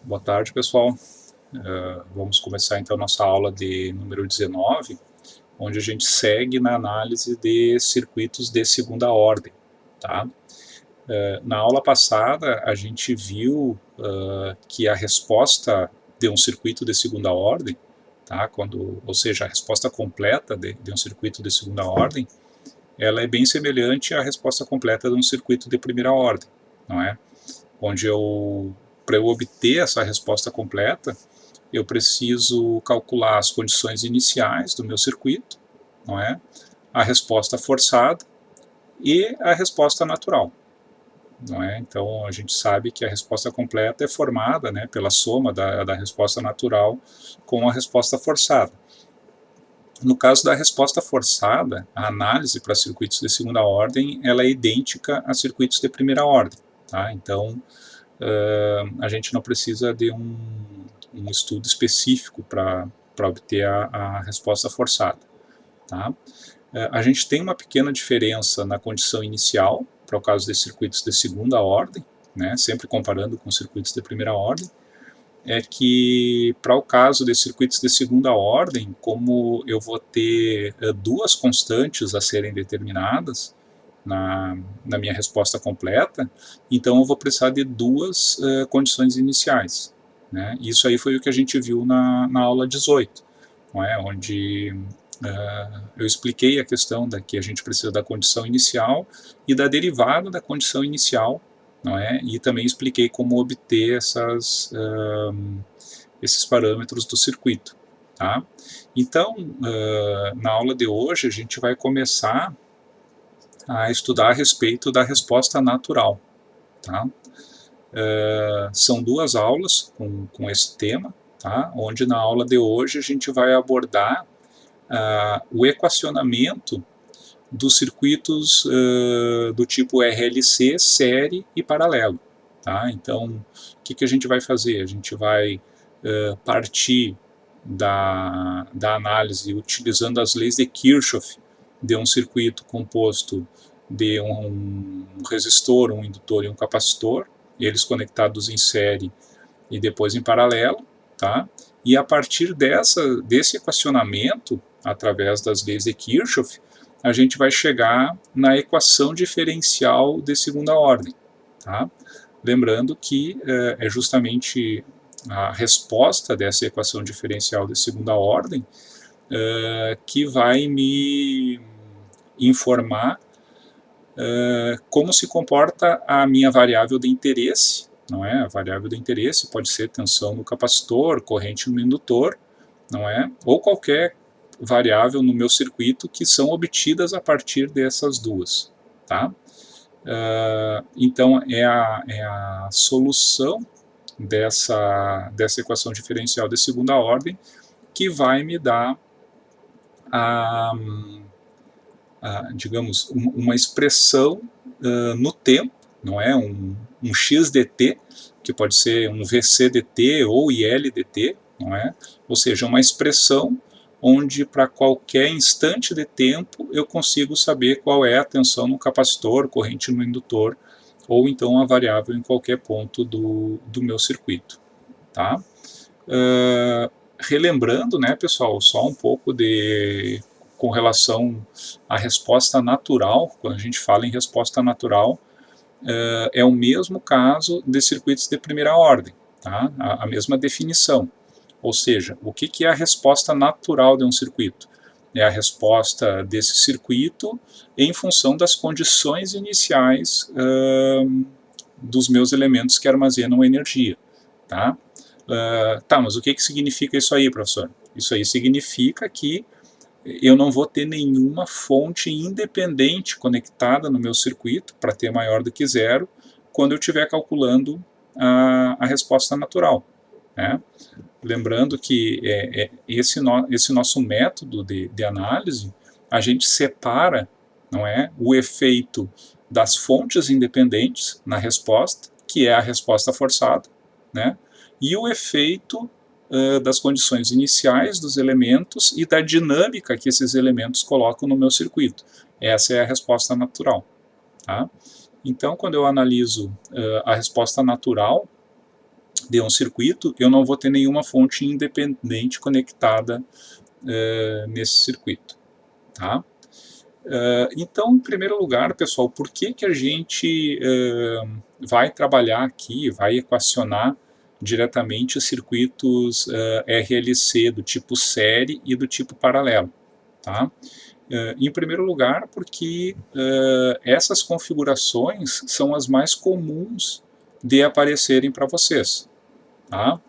Boa tarde, pessoal. Vamos começar então nossa aula de número 19, onde a gente segue na análise de circuitos de segunda ordem. Tá? Na aula passada, a gente viu que a resposta de um circuito de segunda ordem, tá? Ou seja, a resposta completa de um circuito de segunda ordem, ela é bem semelhante à resposta completa de um circuito de primeira ordem, não é? Onde para eu obter essa resposta completa, eu preciso calcular as condições iniciais do meu circuito, não é? A resposta forçada e a resposta natural. Não é? Então a gente sabe que a resposta completa é formada, né, pela soma da resposta natural com a resposta forçada. No caso da resposta forçada, a análise para circuitos de segunda ordem ela é idêntica a circuitos de primeira ordem. Tá? Então a gente não precisa de um estudo específico para obter a resposta forçada. Tá? A gente tem uma pequena diferença na condição inicial, para o caso de circuitos de segunda ordem, né, sempre comparando com circuitos de primeira ordem, é que para o caso de circuitos de segunda ordem, como eu vou ter duas constantes a serem determinadas na minha resposta completa, então eu vou precisar de duas condições iniciais. Né? Isso aí foi o que a gente viu na aula 18, não é? Onde eu expliquei a questão da que a gente precisa da condição inicial e da derivada da condição inicial, não é? E também expliquei como obter esses parâmetros do circuito. Tá? Então, na aula de hoje, a gente vai começar a estudar a respeito da resposta natural. Tá? São duas aulas com esse tema, tá? Onde na aula de hoje a gente vai abordar o equacionamento dos circuitos do tipo RLC, série e paralelo. Tá? Então, o que a gente vai fazer? A gente vai partir da análise utilizando as leis de Kirchhoff de um circuito composto de um resistor, um indutor e um capacitor, eles conectados em série e depois em paralelo, tá? E a partir desse equacionamento, através das leis de Kirchhoff, a gente vai chegar na equação diferencial de segunda ordem, tá? Lembrando que é justamente a resposta dessa equação diferencial de segunda ordem que vai me informar como se comporta a minha variável de interesse, não é? A variável de interesse pode ser tensão no capacitor, corrente no indutor, não é? Ou qualquer variável no meu circuito que são obtidas a partir dessas duas, tá? Então é a solução dessa equação diferencial de segunda ordem que vai me dar digamos, uma expressão no tempo, não é? Um x dt, que pode ser um vc dt ou il dt, não é? Ou seja, uma expressão onde para qualquer instante de tempo eu consigo saber qual é a tensão no capacitor, corrente no indutor, ou então a variável em qualquer ponto do meu circuito. Tá? Relembrando, né, pessoal, só um pouco com relação à resposta natural, quando a gente fala em resposta natural, é o mesmo caso de circuitos de primeira ordem, tá? A mesma definição. Ou seja, o que é a resposta natural de um circuito? É a resposta desse circuito em função das condições iniciais dos meus elementos que armazenam energia. Tá? Tá, mas o que significa isso aí, professor? Isso aí significa que eu não vou ter nenhuma fonte independente conectada no meu circuito para ter maior do que zero quando eu estiver calculando a resposta natural. Né? Lembrando que esse nosso método de análise, a gente separa, não é, o efeito das fontes independentes na resposta, que é a resposta forçada, né, e o efeito das condições iniciais dos elementos e da dinâmica que esses elementos colocam no meu circuito. Essa é a resposta natural. Tá? Então, quando eu analiso a resposta natural, de um circuito, eu não vou ter nenhuma fonte independente conectada nesse circuito, tá? Então, em primeiro lugar, pessoal, por que a gente vai trabalhar aqui, vai equacionar diretamente os circuitos RLC do tipo série e do tipo paralelo, tá? Em primeiro lugar, porque essas configurações são as mais comuns de aparecerem para vocês, tá?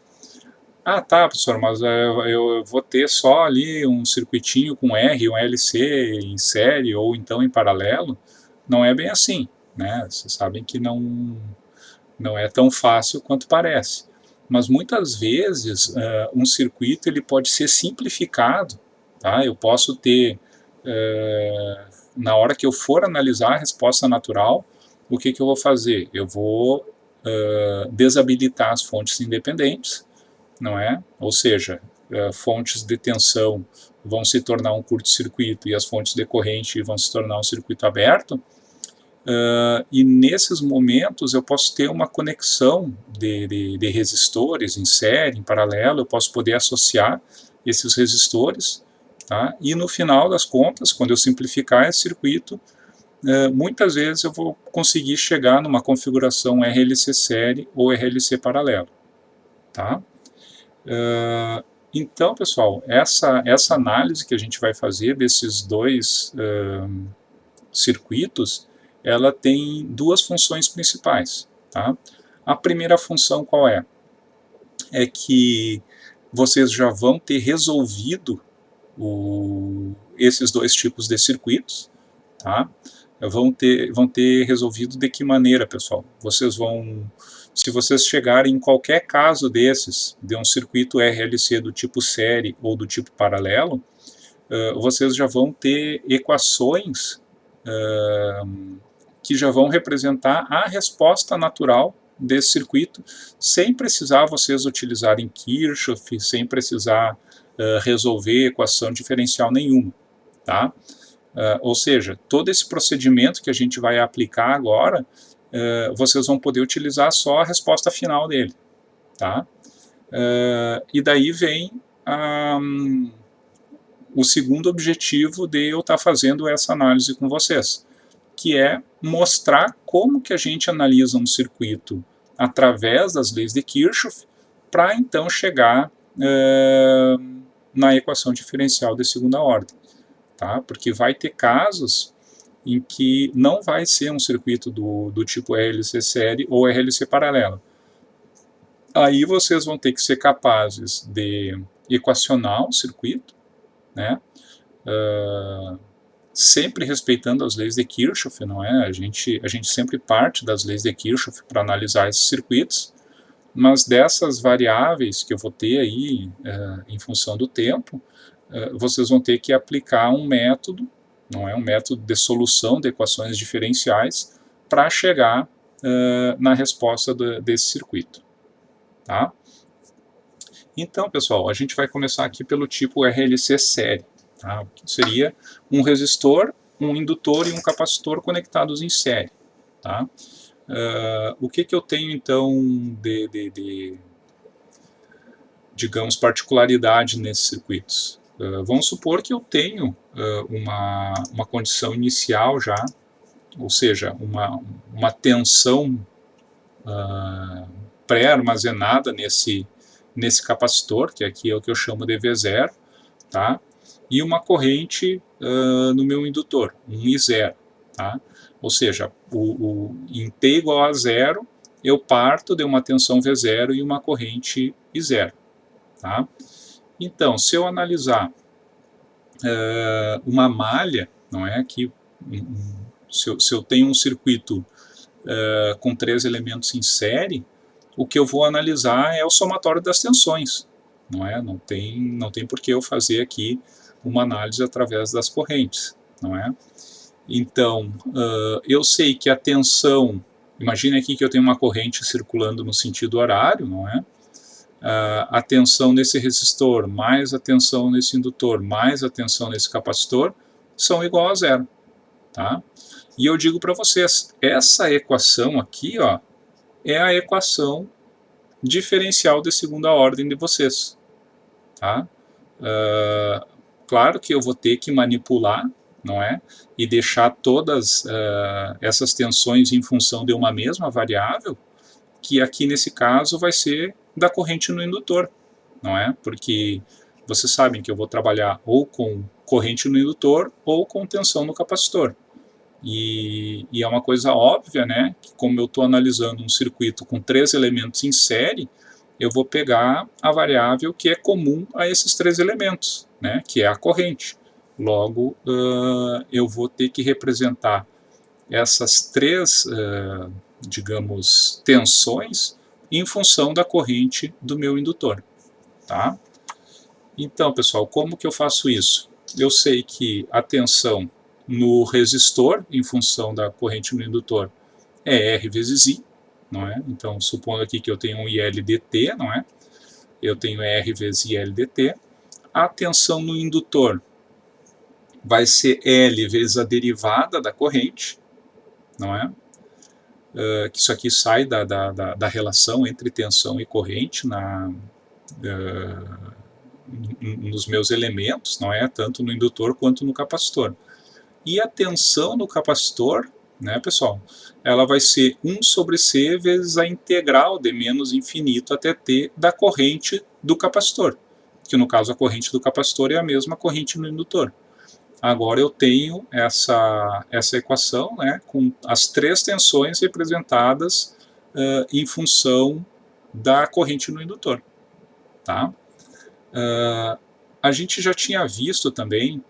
Ah, tá, professor, mas eu vou ter só ali um circuitinho com R, um LC em série ou então em paralelo. Não é bem assim, né? Vocês sabem que não é tão fácil quanto parece. Mas muitas vezes um circuito ele pode ser simplificado, tá? Eu posso ter, na hora que eu for analisar a resposta natural, o que eu vou fazer? Eu vou desabilitar as fontes independentes, não é? Ou seja, fontes de tensão vão se tornar um curto-circuito e as fontes de corrente vão se tornar um circuito aberto. E nesses momentos eu posso ter uma conexão de resistores em série, em paralelo, eu posso poder associar esses resistores, tá? E no final das contas, quando eu simplificar esse circuito, muitas vezes eu vou conseguir chegar numa configuração RLC série ou RLC paralelo, tá? Então, pessoal, essa análise que a gente vai fazer desses dois circuitos, ela tem duas funções principais, tá? A primeira função qual é? É que vocês já vão ter resolvido esses dois tipos de circuitos, tá? Vão ter resolvido de que maneira, pessoal? Vocês vão, se vocês chegarem em qualquer caso desses, de um circuito RLC do tipo série ou do tipo paralelo, vocês já vão ter equações que já vão representar a resposta natural desse circuito, sem precisar vocês utilizarem Kirchhoff, sem precisar resolver equação diferencial nenhuma, tá? Ou seja, todo esse procedimento que a gente vai aplicar agora, vocês vão poder utilizar só a resposta final dele, tá? E daí vem o segundo objetivo de eu estar fazendo essa análise com vocês, que é mostrar como que a gente analisa um circuito através das leis de Kirchhoff para então chegar na equação diferencial de segunda ordem, tá? Porque vai ter casos em que não vai ser um circuito do tipo RLC série ou RLC paralelo. Aí vocês vão ter que ser capazes de equacionar o circuito, né? Sempre respeitando as leis de Kirchhoff, não é? A gente sempre parte das leis de Kirchhoff para analisar esses circuitos, mas dessas variáveis que eu vou ter aí em função do tempo, vocês vão ter que aplicar um método, não é? Um método de solução de equações diferenciais para chegar na resposta desse circuito, tá? Então, pessoal, a gente vai começar aqui pelo tipo RLC série, tá? Que seria um resistor, um indutor e um capacitor conectados em série, tá? O que eu tenho então de digamos, particularidade nesses circuitos? Vamos supor que eu tenho uma condição inicial já, ou seja, uma tensão pré-armazenada nesse capacitor, que aqui é o que eu chamo de V0, tá? E uma corrente no meu indutor, um I0, tá? Ou seja, em T igual a zero, eu parto de uma tensão V0 e uma corrente I0, tá? Então, se eu analisar uma malha, não é, que se eu tenho um circuito com 3 elementos em série, o que eu vou analisar é o somatório das tensões, não é? Não tem por que eu fazer aqui uma análise através das correntes, não é? Então, eu sei que a tensão, imagine aqui que eu tenho uma corrente circulando no sentido horário, não é? A tensão nesse resistor, mais a tensão nesse indutor, mais a tensão nesse capacitor, são igual a zero, tá? E eu digo para vocês, essa equação aqui, ó, é a equação diferencial de segunda ordem de vocês. Tá? Claro que eu vou ter que manipular, não é? E deixar todas essas tensões em função de uma mesma variável, que aqui nesse caso vai ser da corrente no indutor, não é? Porque vocês sabem que eu vou trabalhar ou com corrente no indutor ou com tensão no capacitor. E é uma coisa óbvia, né? Que como eu estou analisando um circuito com 3 elementos em série, eu vou pegar a variável que é comum a esses 3 elementos, né? Que é a corrente. Logo, eu vou ter que representar essas 3, digamos, tensões em função da corrente do meu indutor. Tá? Então, pessoal, como que eu faço isso? Eu sei que a tensão no resistor, em função da corrente no indutor, é R vezes I, não é? Então, supondo aqui que eu tenho um IL dt, não é? Eu tenho R vezes IL dt. A tensão no indutor vai ser L vezes a derivada da corrente, não é? Que isso aqui sai da relação entre tensão e corrente nos meus elementos, não é? Tanto no indutor quanto no capacitor. E a tensão no capacitor, né, pessoal, ela vai ser 1 sobre C vezes a integral de menos infinito até T da corrente do capacitor, que no caso a corrente do capacitor é a mesma corrente no indutor. Agora eu tenho essa equação, né, com as 3 tensões representadas em função da corrente no indutor. Tá? A gente já tinha visto também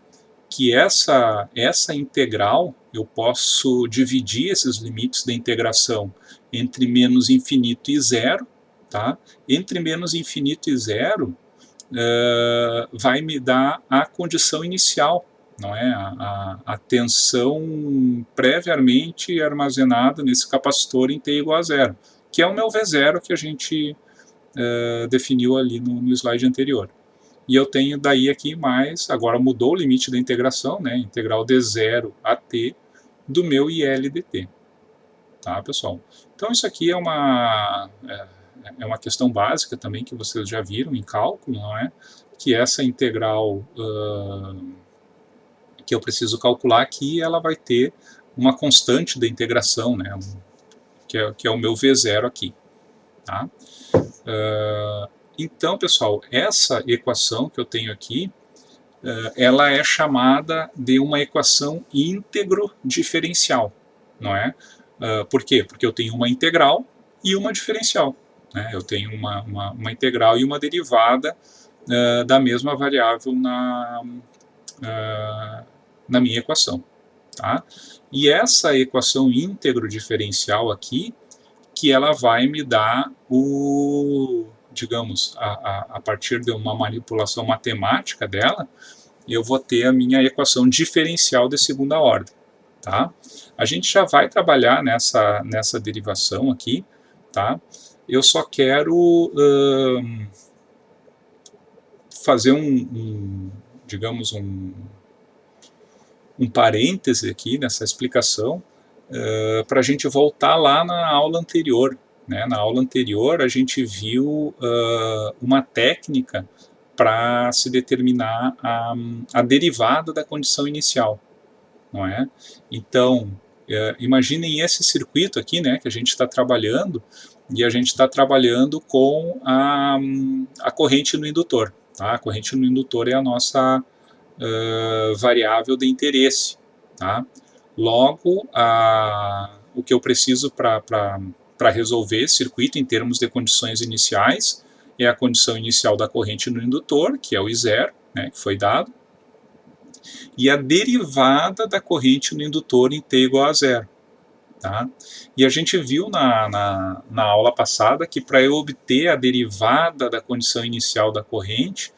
que essa integral, eu posso dividir esses limites da integração entre menos infinito e zero. Tá? Entre menos infinito e zero, vai me dar a condição inicial, não é? A tensão previamente armazenada nesse capacitor em T igual a zero, que é o meu V0 que a gente definiu ali no slide anterior. E eu tenho daí aqui mais, agora mudou o limite da integração, né? Integral de 0 a t do meu IL dt. Tá, pessoal? Então isso aqui é uma questão básica também que vocês já viram em cálculo, não é? Que essa integral que eu preciso calcular aqui, ela vai ter uma constante da integração, né? Que é o meu V0 aqui. Tá? Então, pessoal, essa equação que eu tenho aqui, ela é chamada de uma equação íntegro diferencial, não é? Por quê? Porque eu tenho uma integral e uma diferencial. Né? Eu tenho uma integral e uma derivada da mesma variável na minha equação. Tá? E essa equação íntegro diferencial aqui, que ela vai me dar digamos, a partir de uma manipulação matemática dela, eu vou ter a minha equação diferencial de segunda ordem. Tá? A gente já vai trabalhar nessa derivação aqui, tá? Eu só quero fazer digamos, um parêntese aqui nessa explicação, para a gente voltar lá na aula anterior. Né? Na aula anterior, a gente viu uma técnica para se determinar a derivada da condição inicial. Não é? Então, imaginem esse circuito aqui, né, que a gente está trabalhando, e a gente está trabalhando com a corrente no indutor. Tá? A corrente no indutor é a nossa variável de interesse. Tá? Logo, o que eu preciso para resolver esse circuito em termos de condições iniciais é a condição inicial da corrente no indutor, que é o I0, né, que foi dado, e a derivada da corrente no indutor em T igual a zero. Tá? E a gente viu na aula passada que para eu obter a derivada da condição inicial da corrente,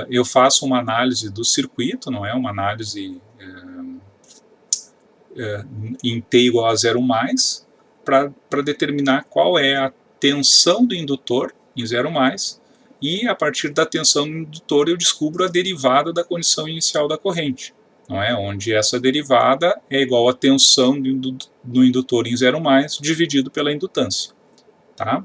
eu faço uma análise do circuito, não é? Uma análise em T igual a 0 mais, para determinar qual é a tensão do indutor em 0 mais, e a partir da tensão do indutor eu descubro a derivada da condição inicial da corrente, não é? Onde essa derivada é igual à tensão do indutor em 0 mais dividido pela indutância. Tá?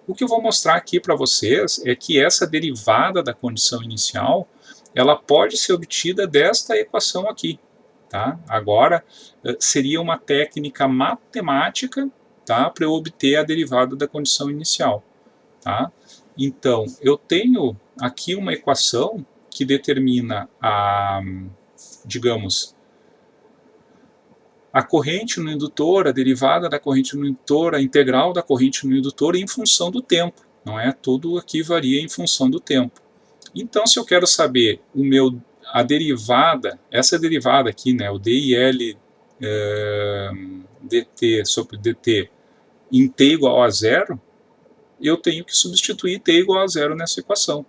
O que eu vou mostrar aqui para vocês é que essa derivada da condição inicial, ela pode ser obtida desta equação aqui. Tá? Agora, seria uma técnica matemática, tá, para eu obter a derivada da condição inicial. Tá? Então, eu tenho aqui uma equação que determina digamos, a corrente no indutor, a derivada da corrente no indutor, a integral da corrente no indutor em função do tempo. Não é? Tudo aqui varia em função do tempo. Então, se eu quero saber a derivada, essa derivada aqui, né, o DIL dt sobre dt em t igual a zero, eu tenho que substituir t igual a zero nessa equação.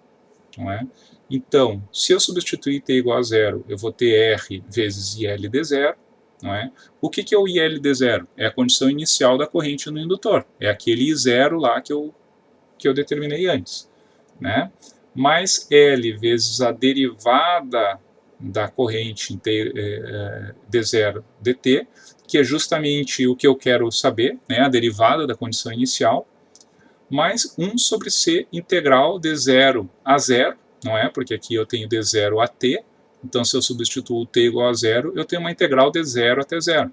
Não é? Então, se eu substituir t igual a zero, eu vou ter r vezes IL d zero. Não é? O que é o IL d zero? É a condição inicial da corrente no indutor. É aquele I0 lá que eu determinei antes. Né? Mais L vezes a derivada da corrente em d0 dt, que é justamente o que eu quero saber, né? A derivada da condição inicial, mais 1 sobre C integral d 0 a 0, não é? Porque aqui eu tenho d0 a t, então se eu substituo t igual a 0, eu tenho uma integral d 0 até 0.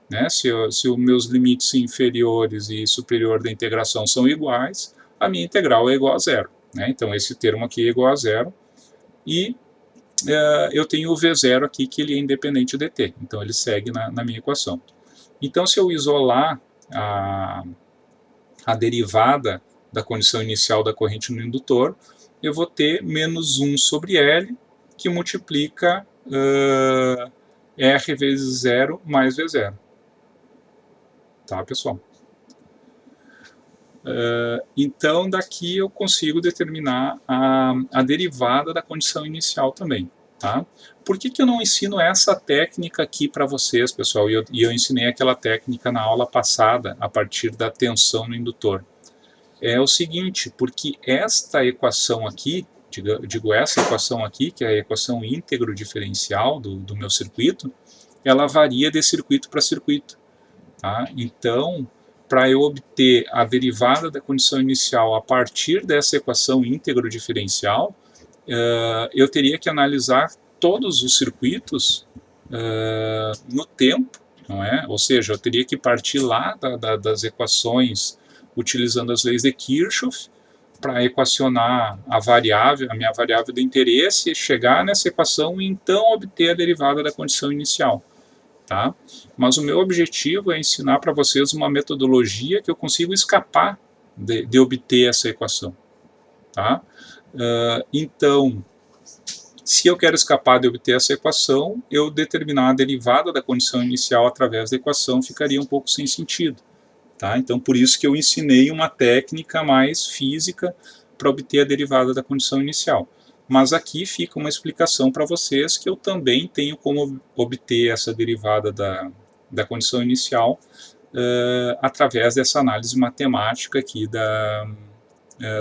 Né? Se os meus limites inferiores e superior da integração são iguais, a minha integral é igual a 0. Né? Então esse termo aqui é igual a 0, e eu tenho o V0 aqui, que ele é independente de t, então ele segue na minha equação. Então, se eu isolar a derivada da condição inicial da corrente no indutor, eu vou ter menos 1 sobre L, que multiplica R vezes 0 mais V0. Tá, pessoal? Então, daqui eu consigo determinar a derivada da condição inicial também. Tá? Por que eu não ensino essa técnica aqui para vocês, pessoal? E eu ensinei aquela técnica na aula passada, a partir da tensão no indutor. É o seguinte, porque esta equação aqui, digo essa equação aqui, que é a equação íntegro diferencial do meu circuito, ela varia de circuito para circuito. Tá? Então, para eu obter a derivada da condição inicial a partir dessa equação íntegro diferencial, eu teria que analisar todos os circuitos no tempo, não é? Ou seja, eu teria que partir lá das equações utilizando as leis de Kirchhoff para equacionar a minha variável de interesse, chegar nessa equação e então obter a derivada da condição inicial. Tá? Mas o meu objetivo é ensinar para vocês uma metodologia que eu consigo escapar de obter essa equação. Tá? Então, se eu quero escapar de obter essa equação, eu determinar a derivada da condição inicial através da equação ficaria um pouco sem sentido. Tá? Então, por isso que eu ensinei uma técnica mais física para obter a derivada da condição inicial. Mas aqui fica uma explicação para vocês que eu também tenho como obter essa derivada da condição inicial através dessa análise matemática aqui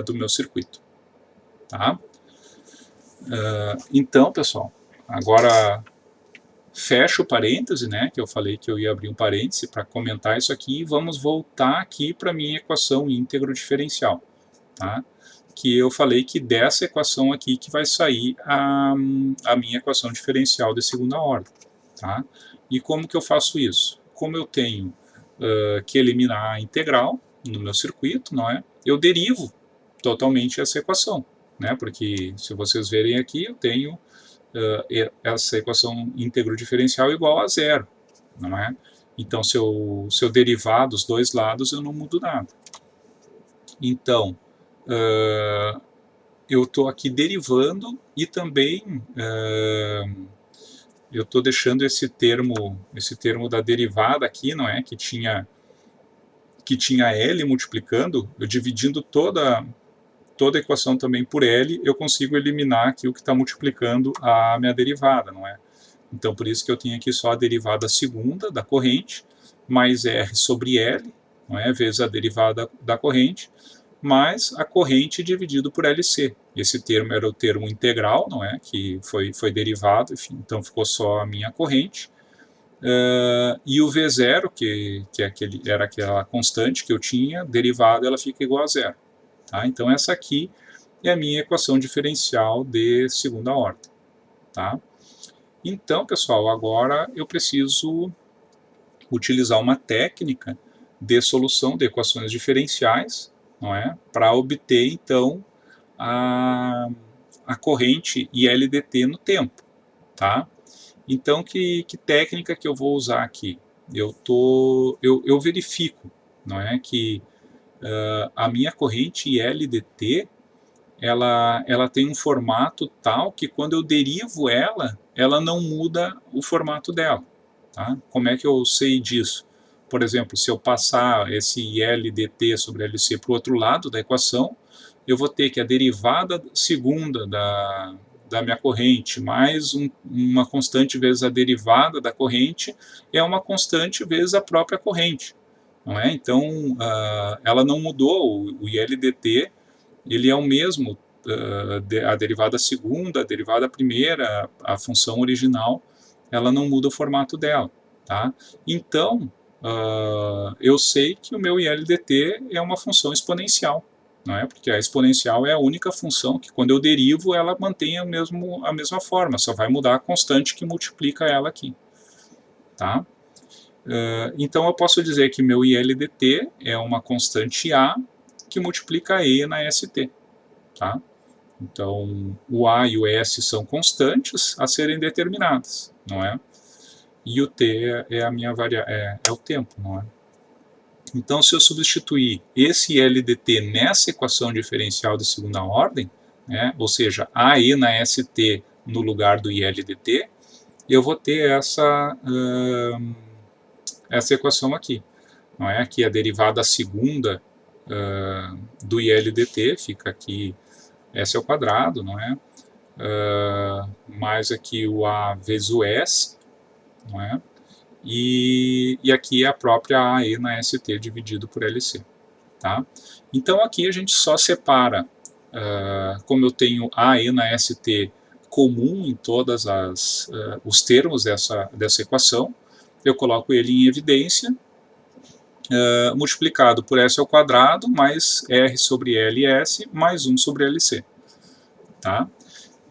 do meu circuito. Tá? Então, pessoal, agora fecho o parêntese, né, que eu falei que eu ia abrir um parêntese para comentar isso aqui, e vamos voltar aqui para a minha equação íntegro diferencial. Tá? Que eu falei que dessa equação aqui que vai sair a minha equação diferencial de segunda ordem. Tá? E como que eu faço isso? Como eu tenho que eliminar a integral no meu circuito, não é? Eu derivo totalmente essa equação, né? Porque se vocês verem aqui, eu tenho essa equação íntegro diferencial igual a zero, não é? Então, se eu derivar dos dois lados, eu não mudo nada. Então, eu estou aqui derivando e também eu estou deixando esse termo da derivada aqui, não é? Que tinha L multiplicando, eu dividindo toda a equação também por L, eu consigo eliminar aqui o que está multiplicando a minha derivada, não é? Então, por isso que eu tenho aqui só a derivada segunda da corrente, mais R sobre L, não é? Vezes a derivada da corrente, mais a corrente dividido por LC. Esse termo era o termo integral, não é? Que foi derivado, enfim, então ficou só a minha corrente. E o V0, que era aquela constante que eu tinha, derivada, ela fica igual a zero. Tá? Então essa aqui é a minha equação diferencial de segunda ordem. Tá? Então, pessoal, agora eu preciso utilizar uma técnica de solução de equações diferenciais, não é? Para obter, então, a corrente ILDT no tempo. Tá? Então, que técnica que eu vou usar aqui? Eu verifico, não é, que a minha corrente ILDT ela tem um formato tal que quando eu derivo ela não muda o formato dela. Tá? Como é que eu sei disso? Por exemplo, se eu passar esse ILDT sobre LC para o outro lado da equação, eu vou ter que a derivada segunda da minha corrente mais uma constante vezes a derivada da corrente é uma constante vezes a própria corrente. Não é? Então, ela não mudou, o ILDT ele é o mesmo, a derivada segunda, a derivada primeira, a função original, ela não muda o formato dela. Tá? Então, eu sei que o meu ILDT é uma função exponencial, não é? Porque a exponencial é a única função que, quando eu derivo, ela mantém a mesma forma, só vai mudar a constante que multiplica ela aqui. Tá? Então, eu posso dizer que meu ILDT é uma constante A que multiplica E na ST. Tá? Então, o A e o S são constantes a serem determinadas, não é? E o T é a minha é o tempo, não é? Então, se eu substituir esse LDT nessa equação diferencial de segunda ordem, né, ou seja, AE na ST no lugar do ILDT, eu vou ter essa equação aqui. Não é? Aqui a derivada segunda do ILDT fica aqui S ao quadrado, não é? Mais aqui o A vezes o S, não é? E aqui é a própria AE na ST dividido por LC. Tá? Então aqui a gente só separa, como eu tenho AE na ST comum em todos os termos dessa equação, eu coloco ele em evidência, multiplicado por S ao quadrado mais R sobre LS mais 1 sobre LC. Tá?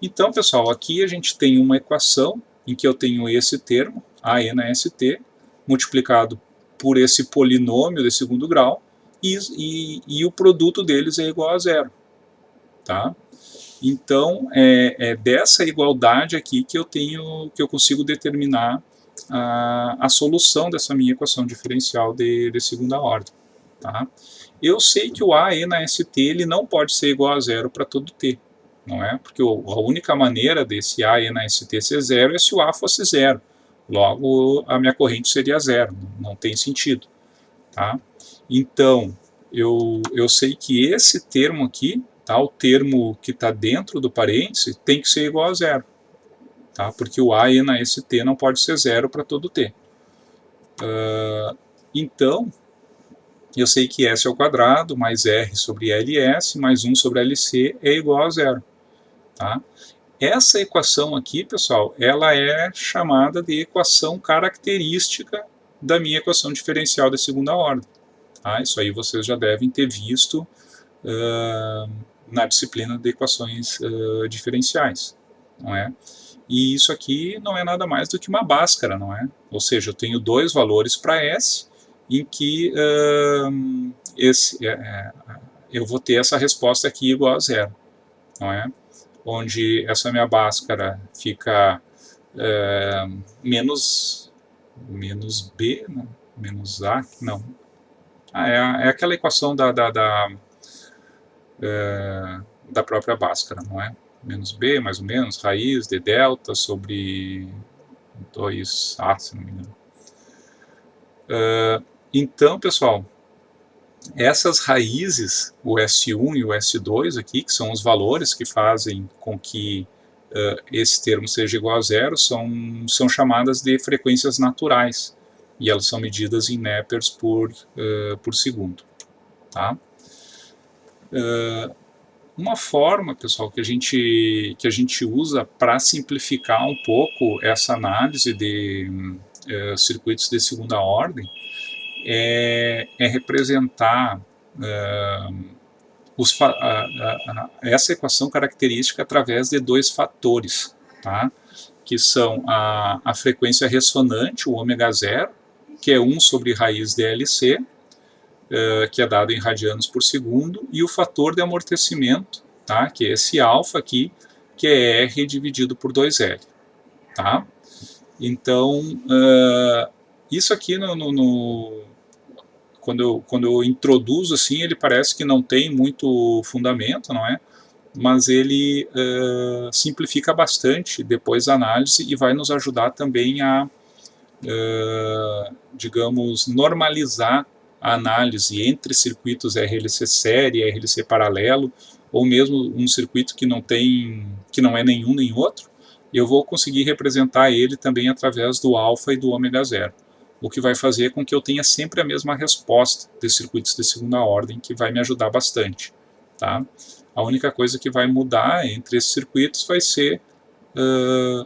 Então, pessoal, aqui a gente tem uma equação em que eu tenho esse termo, AE na ST, multiplicado por esse polinômio de segundo grau, e o produto deles é igual a zero. Tá? Então, é dessa igualdade aqui que eu consigo determinar a solução dessa minha equação diferencial de segunda ordem. Tá? Eu sei que o AE na ST ele não pode ser igual a zero para todo T. Não é? Porque a única maneira desse AE na ST ser zero é se o A fosse zero. Logo, a minha corrente seria zero. Não tem sentido. Tá? Então, eu sei que esse termo aqui, tá? O termo que está dentro do parêntese, tem que ser igual a zero. Tá? Porque o AE na ST não pode ser zero para todo T. Então, eu sei que S ao quadrado mais R sobre LS mais 1 sobre LC é igual a zero. Tá? Essa equação aqui, pessoal, ela é chamada de equação característica da minha equação diferencial de segunda ordem. Tá? Isso aí vocês já devem ter visto na disciplina de equações diferenciais. Não é? E isso aqui não é nada mais do que uma báscara, não é? Ou seja, eu tenho dois valores para S, em que eu vou ter essa resposta aqui igual a zero, não é? Onde essa minha báscara fica menos B, né? Menos A, não. É aquela equação da própria báscara, não é? Menos B, mais ou menos, raiz de delta sobre 2A, se não me engano. Então, pessoal, essas raízes, o S1 e o S2 aqui, que são os valores que fazem com que esse termo seja igual a zero, são chamadas de frequências naturais, e elas são medidas em Neppers por segundo. Tá? Uma forma, pessoal, que a gente usa para simplificar um pouco essa análise de circuitos de segunda ordem é representar essa equação característica através de dois fatores, tá? Que são a frequência ressonante, o ômega zero, que é 1 sobre raiz de LC, que é dado em radianos por segundo, e o fator de amortecimento, tá? Que é esse alfa aqui, que é R dividido por 2L. Tá? Então, isso aqui, quando eu introduzo assim, ele parece que não tem muito fundamento, não é? Mas ele simplifica bastante depois a análise e vai nos ajudar também a, digamos, normalizar a análise entre circuitos RLC série e RLC paralelo, ou mesmo um circuito que não é nenhum nem outro, eu vou conseguir representar ele também através do alfa e do ômega zero, o que vai fazer com que eu tenha sempre a mesma resposta de circuitos de segunda ordem, que vai me ajudar bastante. Tá? A única coisa que vai mudar entre esses circuitos vai ser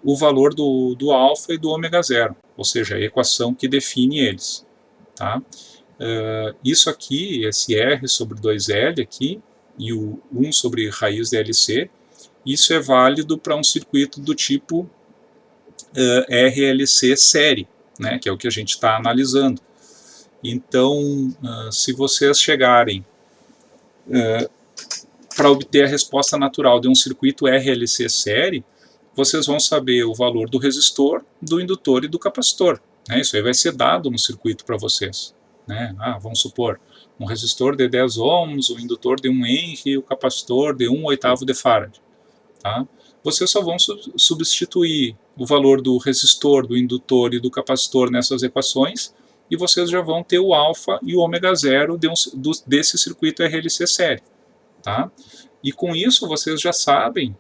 o valor do alfa e do ômega zero, ou seja, a equação que define eles. Tá? Isso aqui, esse R sobre 2L aqui, e o 1 sobre raiz de LC, isso é válido para um circuito do tipo RLC série, né, que é o que a gente está analisando. Então, se vocês chegarem para obter a resposta natural de um circuito RLC série, vocês vão saber o valor do resistor, do indutor e do capacitor. Né? Isso aí vai ser dado no circuito para vocês. Né? Vamos supor, um resistor de 10 ohms, um indutor de 1 Henry e o capacitor de 1/8 de Farad. Tá? Vocês só vão substituir o valor do resistor, do indutor e do capacitor nessas equações, e vocês já vão ter o alfa e o ômega zero desse circuito RLC série. Tá? E com isso vocês já sabem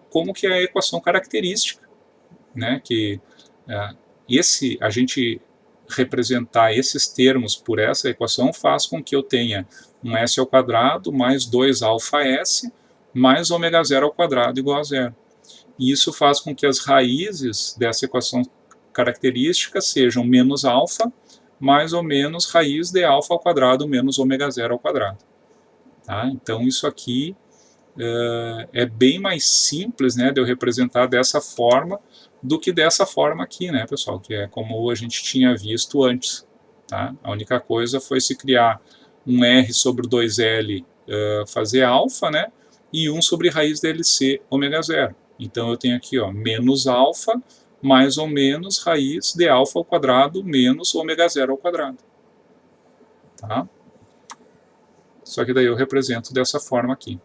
como que é a equação característica, né? Que a gente representar esses termos por essa equação faz com que eu tenha um S ao quadrado mais 2 alfa S mais ômega zero ao quadrado igual a zero. E isso faz com que as raízes dessa equação característica sejam menos alfa mais ou menos raiz de alfa ao quadrado menos ômega zero ao quadrado. Tá? Então isso aqui é bem mais simples, né, de eu representar dessa forma do que dessa forma aqui, né, pessoal, que é como a gente tinha visto antes. Tá? A única coisa foi se criar um R sobre 2L, fazer alfa, né, e 1 sobre raiz de LC ômega zero. Então eu tenho aqui menos alfa mais ou menos raiz de alfa ao quadrado menos ômega zero ao quadrado. Tá? Só que daí eu represento dessa forma aqui.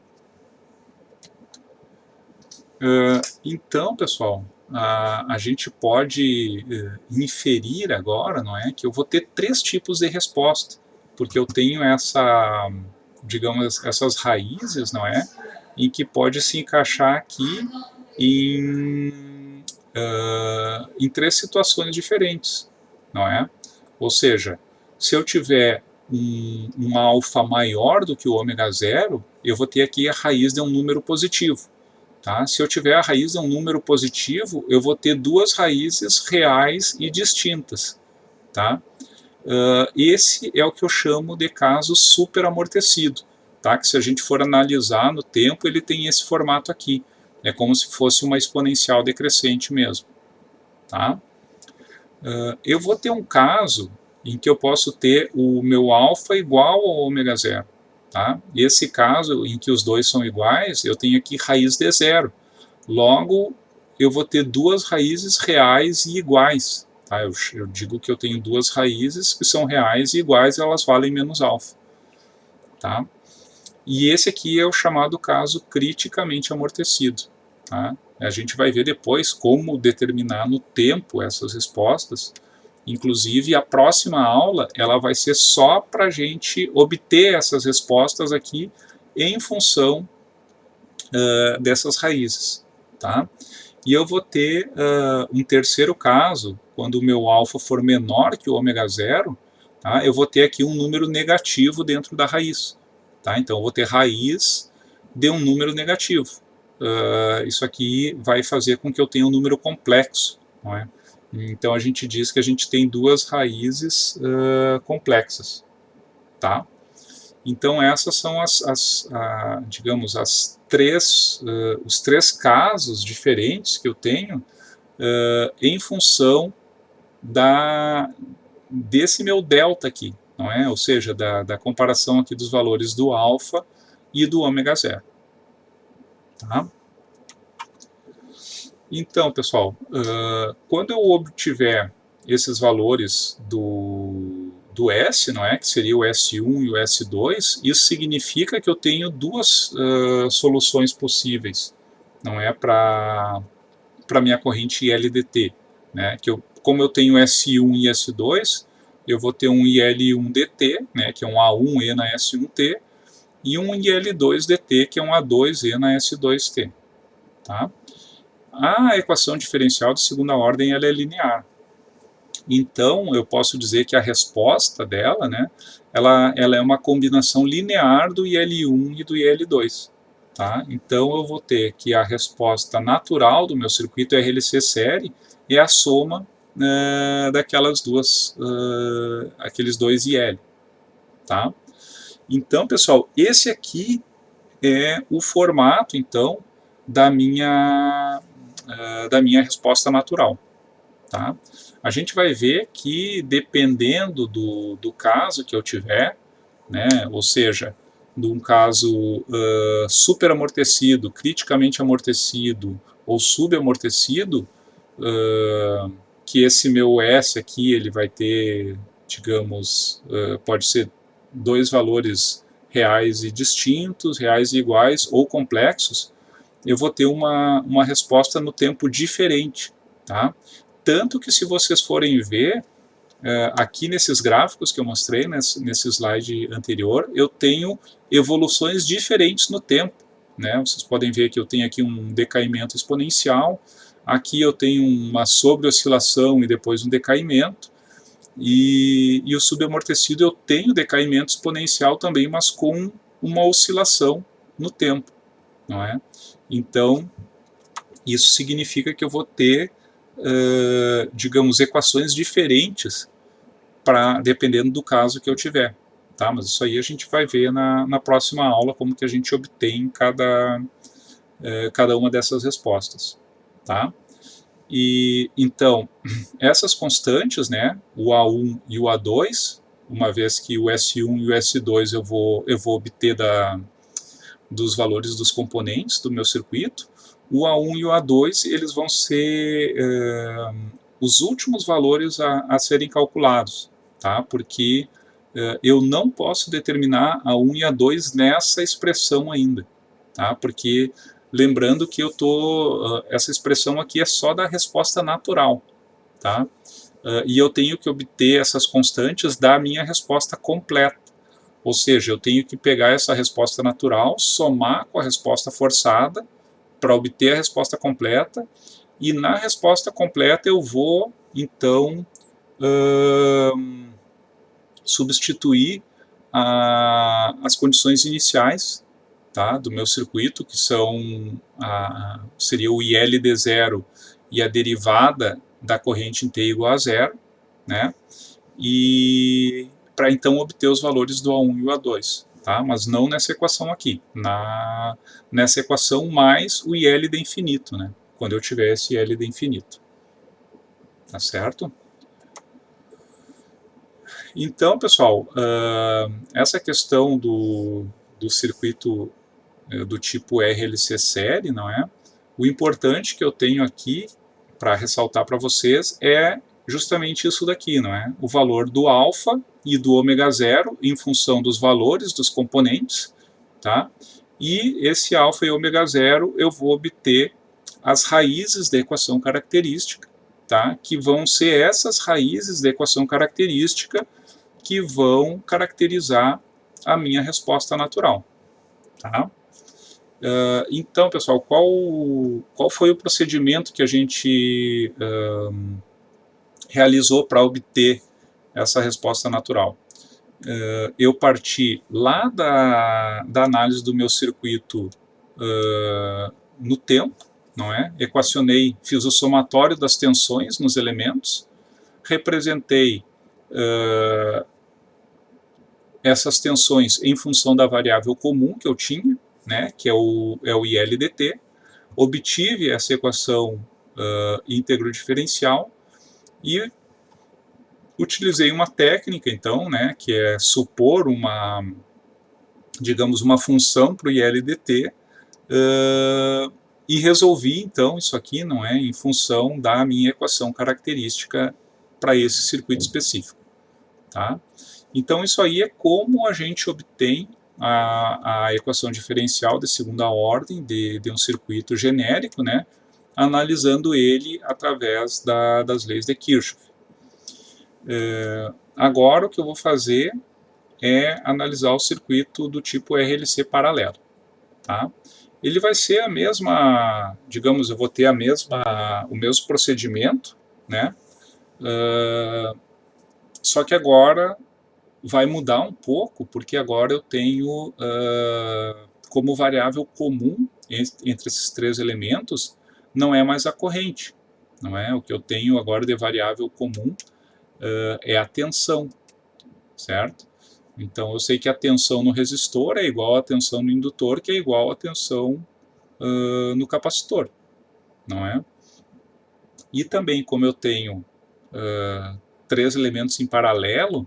Então, pessoal, a gente pode inferir agora, não é, que eu vou ter 3 tipos de resposta, porque eu tenho digamos, essas raízes, não é, em que pode se encaixar aqui em 3 situações diferentes, não é? Ou seja, se eu tiver um alfa maior do que o ômega zero, eu vou ter aqui a raiz de um número positivo. Tá? Se eu tiver a raiz de um número positivo, eu vou ter 2 raízes reais e distintas. Tá? Esse é o que eu chamo de caso superamortecido. Tá? Que se a gente for analisar no tempo, ele tem esse formato aqui. É como se fosse uma exponencial decrescente mesmo. Tá? Eu vou ter um caso em que eu posso ter o meu alfa igual ao ômega zero. Tá? Esse caso em que os dois são iguais, eu tenho aqui raiz de zero. Logo, eu vou ter 2 raízes reais e iguais. Tá? Eu digo que eu tenho 2 raízes que são reais e iguais, e elas valem menos alfa. Tá? E esse aqui é o chamado caso criticamente amortecido. Tá? A gente vai ver depois como determinar no tempo essas respostas. Inclusive, a próxima aula ela vai ser só para a gente obter essas respostas aqui em função dessas raízes. Tá? E eu vou ter um terceiro caso, quando o meu alfa for menor que o ômega zero, tá? Eu vou ter aqui um número negativo dentro da raiz. Tá? Então, eu vou ter raiz de um número negativo. Isso aqui vai fazer com que eu tenha um número complexo. Não é? Então a gente diz que a gente tem 2 raízes complexas. Tá? Então essas são digamos, os três casos diferentes que eu tenho em função desse meu delta aqui, não é? Ou seja, da comparação aqui dos valores do alfa e do ômega zero. Tá? Então, pessoal, quando eu obtiver esses valores do S, não é? Que seria o S1 e o S2, isso significa que eu tenho duas soluções possíveis, não é? Para a minha corrente ILDT, né? Como eu tenho S1 e S2, eu vou ter um IL1DT, né? Que é um A1E na S1T, e um IL2DT, que é um A2E na S2T. Tá? A equação diferencial de segunda ordem ela é linear. Então, eu posso dizer que a resposta dela, né, ela é uma combinação linear do IL1 e do IL2. Tá? Então, eu vou ter que a resposta natural do meu circuito RLC série é a soma daquelas aqueles dois IL. Tá? Então, pessoal, esse aqui é o formato, então, da minha resposta natural. Tá? A gente vai ver que, dependendo do caso que eu tiver, né, ou seja, de um caso superamortecido, criticamente amortecido ou subamortecido, que esse meu S aqui ele vai ter, digamos, pode ser dois valores reais e distintos, reais e iguais ou complexos, eu vou ter uma resposta no tempo diferente. Tá? Tanto que, se vocês forem ver, aqui nesses gráficos que eu mostrei, nesse slide anterior, eu tenho evoluções diferentes no tempo. Né? Vocês podem ver que eu tenho aqui um decaimento exponencial, aqui eu tenho uma sobreoscilação e depois um decaimento, e o subamortecido eu tenho decaimento exponencial também, mas com uma oscilação no tempo. Não é? Então, isso significa que eu vou ter, digamos, equações diferentes dependendo do caso que eu tiver. Tá? Mas isso aí a gente vai ver na próxima aula, como que a gente obtém cada uma dessas respostas. Tá? E, então, essas constantes, né, o A1 e o A2, uma vez que o S1 e o S2 eu vou obter dos valores dos componentes do meu circuito, o A1 e o A2 eles vão ser os últimos valores a serem calculados, tá? Porque eu não posso determinar A1 e A2 nessa expressão ainda, tá? Porque lembrando que essa expressão aqui é só da resposta natural, tá? E eu tenho que obter essas constantes da minha resposta completa. Ou seja, eu tenho que pegar essa resposta natural, somar com a resposta forçada para obter a resposta completa, e na resposta completa eu vou, então, substituir as condições iniciais, tá, do meu circuito, que seria o ILD0 e a derivada da corrente em T igual a zero, né, e para então obter os valores do A1 e o A2, tá? Mas não nessa equação aqui, nessa equação mais o IL de infinito, né? Quando eu tiver esse IL de infinito, tá certo? Então, pessoal, essa questão do circuito do tipo RLC série, não é? O importante que eu tenho aqui para ressaltar para vocês é justamente isso daqui, não é? O valor do alfa e do ômega zero em função dos valores dos componentes, tá? E esse alfa e ômega zero eu vou obter as raízes da equação característica, tá? Que vão ser essas raízes da equação característica que vão caracterizar a minha resposta natural, tá? Então, pessoal, qual foi o procedimento que a gente realizou para obter essa resposta natural? Eu parti lá da análise do meu circuito no tempo, não é? Equacionei, fiz o somatório das tensões nos elementos, representei essas tensões em função da variável comum que eu tinha, né, que é o ILDT, obtive essa equação íntegro diferencial e utilizei uma técnica, então, né, que é supor digamos, uma função para o ILDT e resolvi, então, isso aqui, não é, em função da minha equação característica para esse circuito específico, tá? Então, isso aí é como a gente obtém a equação diferencial de segunda ordem de um circuito genérico, né, analisando ele através das leis de Kirchhoff. Agora, o que eu vou fazer é analisar o circuito do tipo RLC paralelo. Tá? Ele vai ser a mesma, digamos, eu vou ter o mesmo procedimento, né? Só que agora vai mudar um pouco, porque agora eu tenho como variável comum entre esses três elementos, não é mais a corrente, não é? O que eu tenho agora de variável comum é a tensão, certo? Então eu sei que a tensão no resistor é igual à tensão no indutor, que é igual à tensão no capacitor, não é? E também, como eu tenho três elementos em paralelo,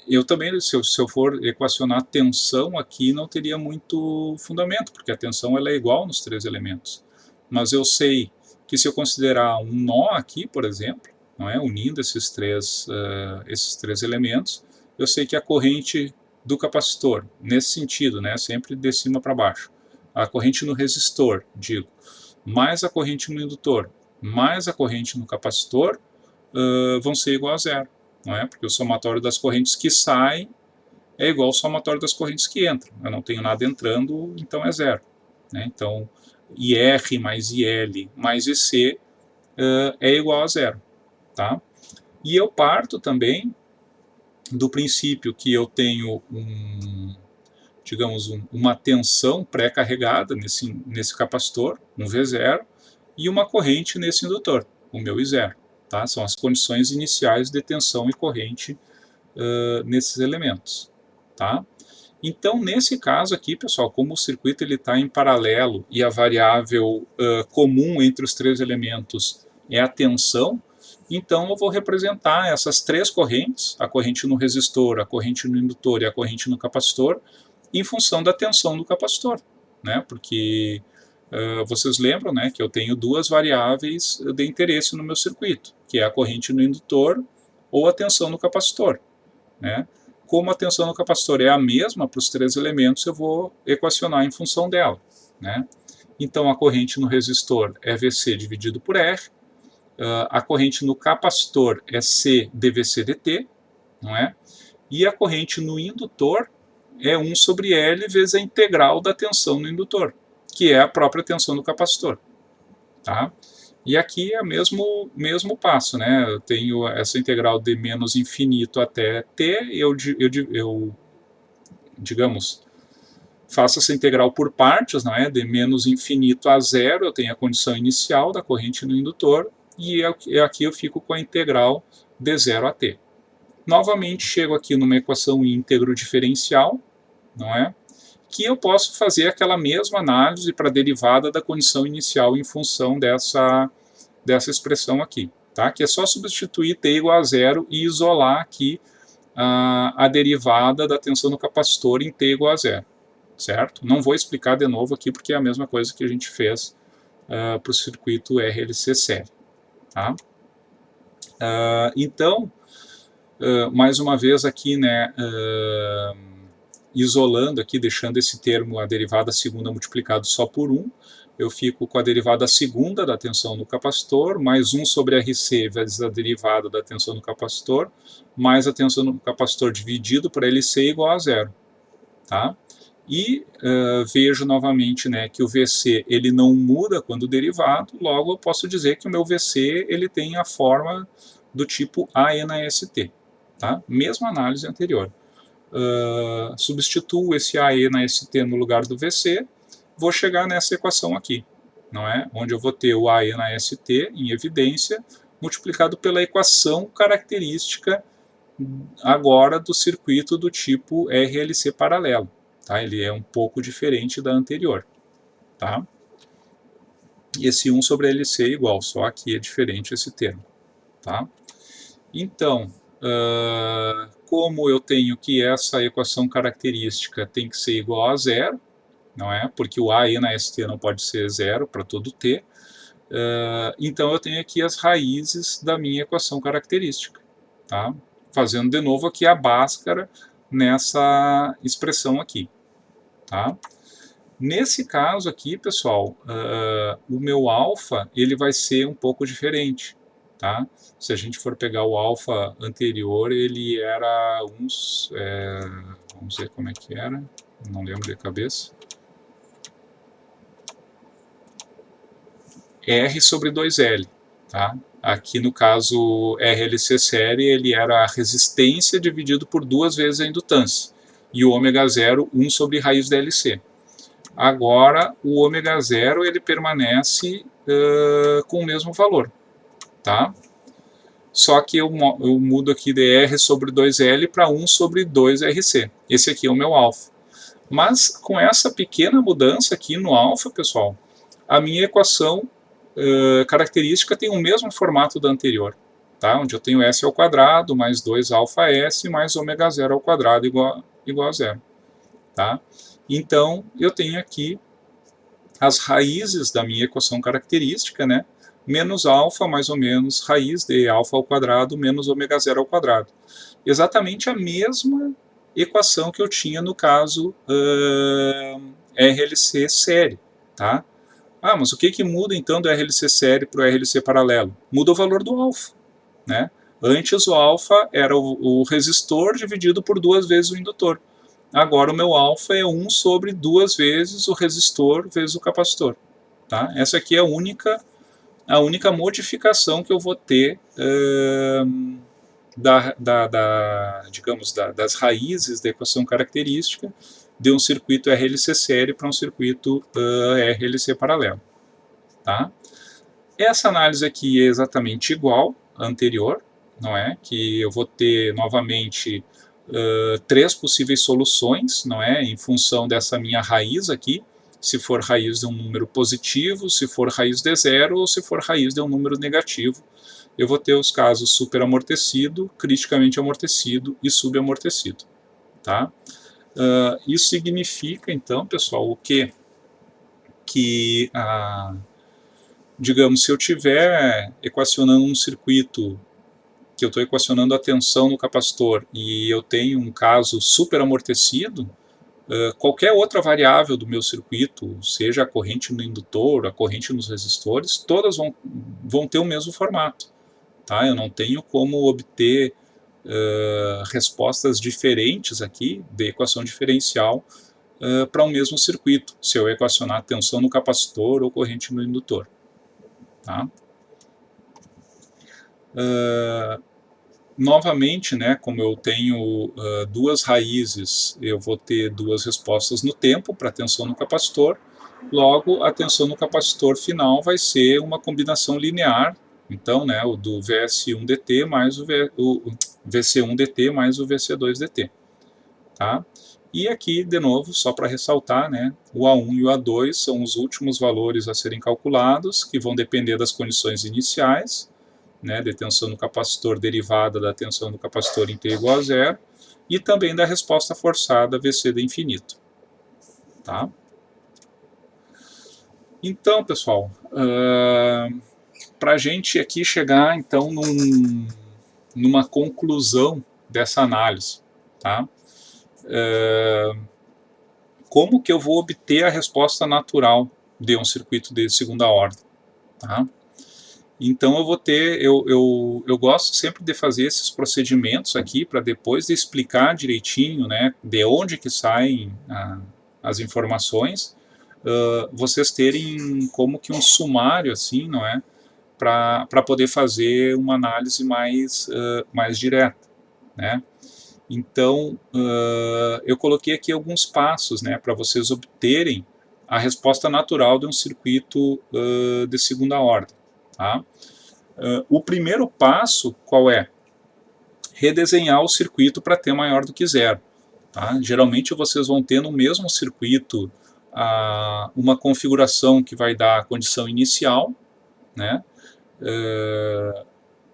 eu também, se eu for equacionar tensão aqui, não teria muito fundamento, porque a tensão ela é igual nos três elementos. Mas eu sei que se eu considerar um nó aqui, por exemplo, não é, unindo esses três elementos, eu sei que a corrente do capacitor, nesse sentido, né, sempre de cima para baixo, a corrente no resistor, digo, mais a corrente no indutor, mais a corrente no capacitor, vão ser igual a zero, não é? Porque o somatório das correntes que saem é igual ao somatório das correntes que entram. Eu não tenho nada entrando, então é zero, né? Então, IR mais IL mais IC é igual a zero, tá? E eu parto também do princípio que eu tenho digamos, uma tensão pré-carregada nesse capacitor, um V0, e uma corrente nesse indutor, o meu I0. Tá? São as condições iniciais de tensão e corrente nesses elementos. Tá? Então, nesse caso aqui, pessoal, como o circuito está em paralelo e a variável comum entre os três elementos é a tensão, então eu vou representar essas três correntes, a corrente no resistor, a corrente no indutor e a corrente no capacitor, em função da tensão do capacitor, né? Porque vocês lembram, né, que eu tenho duas variáveis de interesse no meu circuito, que é a corrente no indutor ou a tensão no capacitor, né? Como a tensão no capacitor é a mesma para os três elementos, eu vou equacionar em função dela, né? Então a corrente no resistor é VC dividido por R, a corrente no capacitor é C dVC dt, não é? E a corrente no indutor é 1 sobre L vezes a integral da tensão no indutor, que é a própria tensão do capacitor. Tá? E aqui é o mesmo passo, né? Eu tenho essa integral de menos infinito até t, digamos, faço essa integral por partes, não é? De menos infinito a zero, eu tenho a condição inicial da corrente no indutor, e aqui eu fico com a integral de 0 a t. Novamente, chego aqui numa equação íntegro diferencial, não é? Que eu posso fazer aquela mesma análise para a derivada da condição inicial em função dessa expressão aqui, tá? Que é só substituir t igual a zero e isolar aqui a derivada da tensão do capacitor em t igual a zero, certo? Não vou explicar de novo aqui porque é a mesma coisa que a gente fez para o circuito RLC série, tá? Então, mais uma vez aqui, né, isolando aqui, deixando esse termo, a derivada segunda multiplicado só por 1, eu fico com a derivada segunda da tensão no capacitor, mais 1 sobre RC vezes a derivada da tensão no capacitor, mais a tensão no capacitor dividido por LC igual a zero. Tá? E vejo novamente, né, que o VC ele não muda quando derivado, logo eu posso dizer que o meu VC ele tem a forma do tipo AE/ST. Tá? Mesma análise anterior. Substituo esse AE na ST no lugar do VC, vou chegar nessa equação aqui, não é? Onde eu vou ter o AE na ST em evidência, multiplicado pela equação característica agora do circuito do tipo RLC paralelo. Tá? Ele é um pouco diferente da anterior. Tá? E esse 1 sobre LC é igual, só aqui é diferente esse termo. Tá? Então, como eu tenho que essa equação característica tem que ser igual a zero, não é? Porque o A e na ST não pode ser zero para todo T, então eu tenho aqui as raízes da minha equação característica. Tá? Fazendo de novo aqui a Bhaskara nessa expressão aqui. Tá? Nesse caso aqui, pessoal, o meu alfa ele vai ser um pouco diferente. Tá? Se a gente for pegar o alfa anterior, ele era uns... vamos ver como é que era, não lembro de cabeça. R sobre 2L. Tá? Aqui no caso RLC série, ele era a resistência dividido por 2 vezes a indutância. E o ômega 0, 1 sobre raiz da LC. Agora, o ômega 0 ele permanece com o mesmo valor. Tá? Só que eu mudo aqui de R sobre 2L para 1 sobre 2RC. Esse aqui é o meu alfa. Mas com essa pequena mudança aqui no alfa, pessoal, a minha equação característica tem o mesmo formato da anterior. Tá? Onde eu tenho S ao quadrado mais 2 alfa S mais ômega 0 ao quadrado igual a zero. Tá? Então, eu tenho aqui as raízes da minha equação característica, né? Menos alfa mais ou menos raiz de alfa ao quadrado menos ômega 0 ao quadrado. Exatamente a mesma equação que eu tinha no caso RLC série. Tá? Ah, mas o que muda então do RLC série para o RLC paralelo? Muda o valor do alfa. Né? Antes o alfa era o resistor dividido por 2 vezes o indutor. Agora o meu alfa é 1 sobre 2 vezes o resistor vezes o capacitor. Tá? Essa aqui é a única modificação que eu vou ter digamos, das raízes da equação característica de um circuito RLC série para um circuito RLC paralelo. Tá? Essa análise aqui é exatamente igual à anterior, não é? Que eu vou ter novamente 3 possíveis soluções, não é? Em função dessa minha raiz aqui, se for raiz de um número positivo, se for raiz de zero ou se for raiz de um número negativo. Eu vou ter os casos superamortecido, criticamente amortecido e subamortecido. Tá? Isso significa, então, pessoal, o quê? Que, digamos, se eu estiver equacionando um circuito, que eu estou equacionando a tensão no capacitor e eu tenho um caso superamortecido, qualquer outra variável do meu circuito, seja a corrente no indutor, a corrente nos resistores, todas vão ter o mesmo formato. Tá? Eu não tenho como obter respostas diferentes aqui de equação diferencial para o mesmo circuito, se eu equacionar tensão no capacitor ou corrente no indutor. Tá? Novamente, né, como eu tenho duas raízes, eu vou ter duas respostas no tempo para a tensão no capacitor, logo a tensão no capacitor final vai ser uma combinação linear, então, né, o do VS1dt mais o VC1dt mais o VC2dt. Tá? E aqui, de novo, só para ressaltar, né, o A1 e o A2 são os últimos valores a serem calculados, que vão depender das condições iniciais, né, de tensão no capacitor derivada da tensão do capacitor em T igual a zero, e também da resposta forçada VC de infinito. Tá? Então, pessoal, para a gente aqui chegar, então, numa conclusão dessa análise, tá? Como que eu vou obter a resposta natural de um circuito de segunda ordem? Tá? Então eu vou ter, eu gosto sempre de fazer esses procedimentos aqui para depois de explicar direitinho, né, de onde que saem as informações, vocês terem como que um sumário assim, não é, para poder fazer uma análise mais direta, né? Então eu coloquei aqui alguns passos, né, para vocês obterem a resposta natural de um circuito de segunda ordem. Tá? O primeiro passo, qual é? redesenhar o circuito para T maior do que zero. Tá? Geralmente vocês vão ter no mesmo circuito uma configuração que vai dar a condição inicial, né?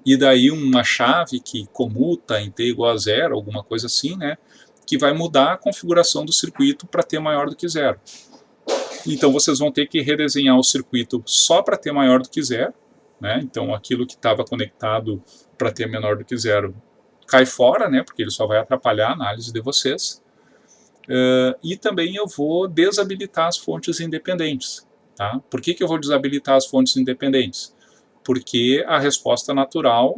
E daí uma chave que comuta em T igual a zero, alguma coisa assim, né? Que vai mudar a configuração do circuito para T maior do que zero. Então vocês vão ter que redesenhar o circuito só para T maior do que zero, né? Então aquilo que estava conectado para T menor do que zero cai fora, né? Porque ele só vai atrapalhar a análise de vocês. E também eu vou desabilitar as fontes independentes. Tá? Por que eu vou desabilitar as fontes independentes? Porque a resposta natural,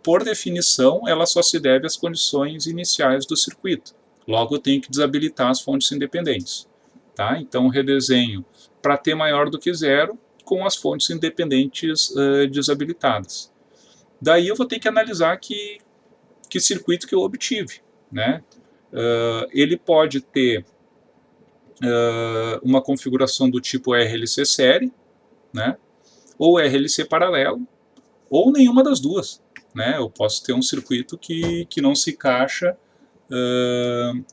por definição, ela só se deve às condições iniciais do circuito. Logo, eu tenho que desabilitar as fontes independentes. Tá? Então, redesenho para T maior do que zero, com as fontes independentes desabilitadas. Daí eu vou ter que analisar que circuito que eu obtive. Né? Ele pode ter uma configuração do tipo RLC série, né? Ou RLC paralelo, ou nenhuma das duas. Né? Eu posso ter um circuito que não se encaixa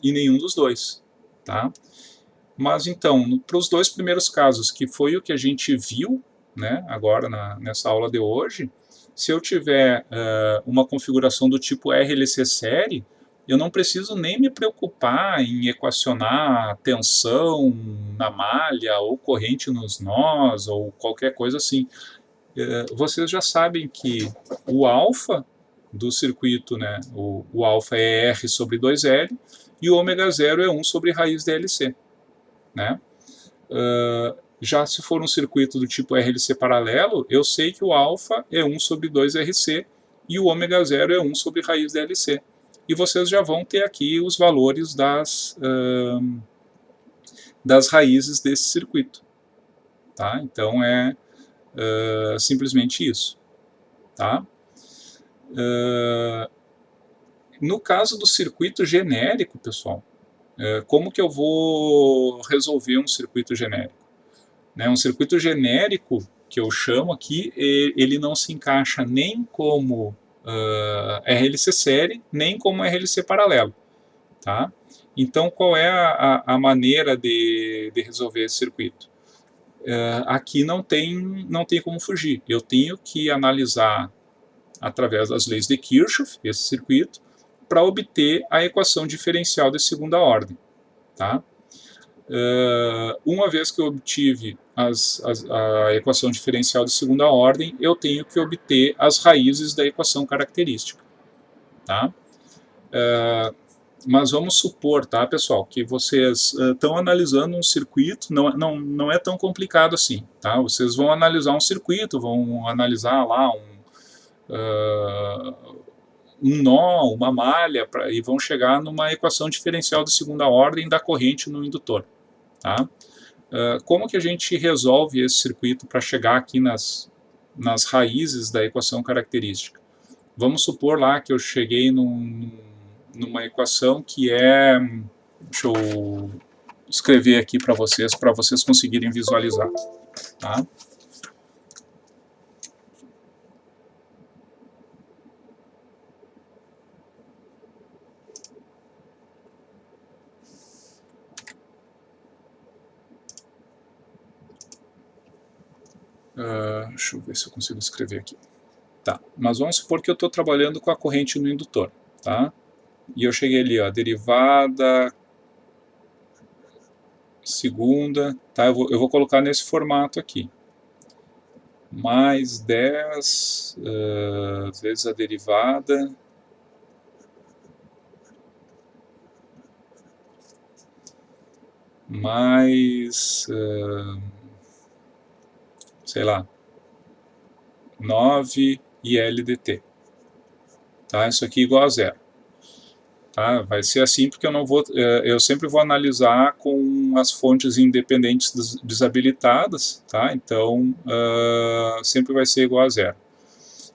em nenhum dos dois. Tá? Mas então, para os dois primeiros casos, que foi o que a gente viu, né, agora nessa aula de hoje, se eu tiver uma configuração do tipo RLC série, eu não preciso nem me preocupar em equacionar tensão na malha, ou corrente nos nós, ou qualquer coisa assim. Vocês já sabem que o alfa do circuito, né, o alfa é R sobre 2L, e o ômega 0 é 1 sobre raiz de LC. Né? Já se for um circuito do tipo RLC paralelo, eu sei que o alfa é 1 sobre 2RC e o ômega 0 é 1 sobre raiz de LC. E vocês já vão ter aqui os valores das raízes desse circuito. Tá? Então é simplesmente isso. Tá? No caso do circuito genérico, pessoal, como que eu vou resolver um circuito genérico? Né, um circuito genérico, que eu chamo aqui, ele não se encaixa nem como RLC série, nem como RLC paralelo. Tá? Então, qual é a maneira de resolver esse circuito? Aqui não tem como fugir. Eu tenho que analisar, através das leis de Kirchhoff, esse circuito, para obter a equação diferencial de segunda ordem. Tá? Uma vez que eu obtive a equação diferencial de segunda ordem, eu tenho que obter as raízes da equação característica. Tá? Mas vamos supor, tá, pessoal, que vocês estão analisando um circuito, não é tão complicado assim. Tá? Vocês vão analisar um circuito, vão analisar lá um nó, uma malha, e vão chegar numa equação diferencial de segunda ordem da corrente no indutor. Tá? Como que a gente resolve esse circuito para chegar aqui nas raízes da equação característica? Vamos supor lá que eu cheguei numa equação que é... Deixa eu escrever aqui para vocês conseguirem visualizar. Tá? Deixa eu ver se eu consigo escrever aqui. Tá, mas vamos supor que eu estou trabalhando com a corrente no indutor. Tá? E eu cheguei ali, ó, derivada segunda, tá? Eu vou colocar nesse formato aqui. Mais 10 vezes a derivada mais, sei lá, 9 IL dt. Tá? Isso aqui igual a zero. Tá? Vai ser assim porque eu sempre vou analisar com as fontes independentes desabilitadas, tá? Então sempre vai ser igual a zero.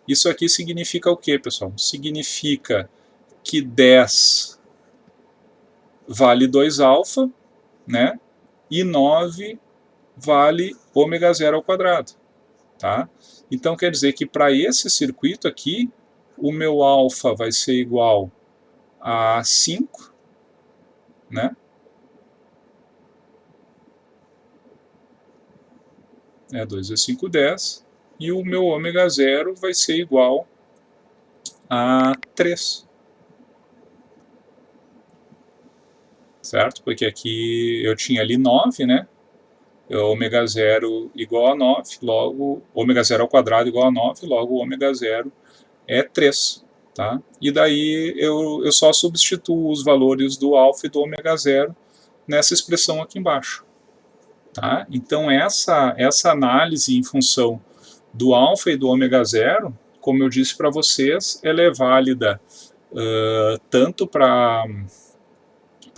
Isso aqui significa o que, pessoal? Significa que 10 vale 2 alfa, né? E 9 vale ômega 0 ao quadrado. Tá? Então quer dizer que para esse circuito aqui, o meu alfa vai ser igual a 5, né? É 2 vezes 5, 10. E o meu ômega zero vai ser igual a 3. Certo? Porque aqui eu tinha ali 9, né? Ômega zero igual a 9, logo ômega zero ao quadrado igual a 9, logo ômega zero é 3. Tá? E daí eu só substituo os valores do alfa e do ômega zero nessa expressão aqui embaixo. Tá? Então essa análise em função do alfa e do ômega zero, como eu disse para vocês, ela é válida tanto para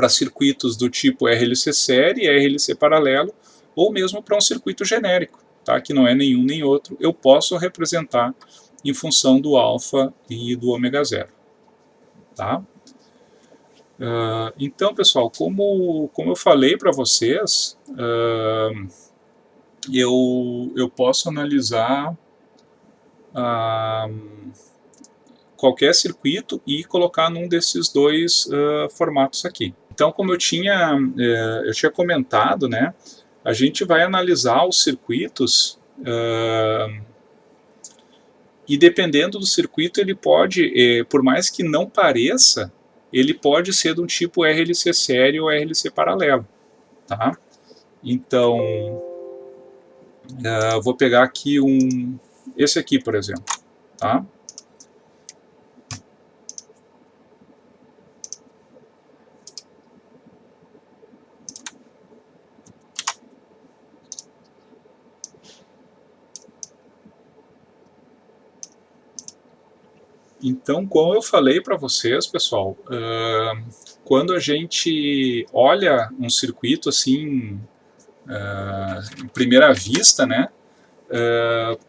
circuitos do tipo RLC série, RLC paralelo, ou mesmo para um circuito genérico, tá? Que não é nenhum nem outro, eu posso representar em função do alfa e do ômega zero. Tá? Então, pessoal, como eu falei para vocês, eu posso analisar qualquer circuito e colocar num desses dois formatos aqui. Então, como eu tinha comentado, né, a gente vai analisar os circuitos e dependendo do circuito ele pode, por mais que não pareça, ele pode ser de um tipo RLC série ou RLC paralelo. Tá? Então, vou pegar aqui esse aqui, por exemplo. Tá? Então, como eu falei para vocês, pessoal, quando a gente olha um circuito assim, em primeira vista, né,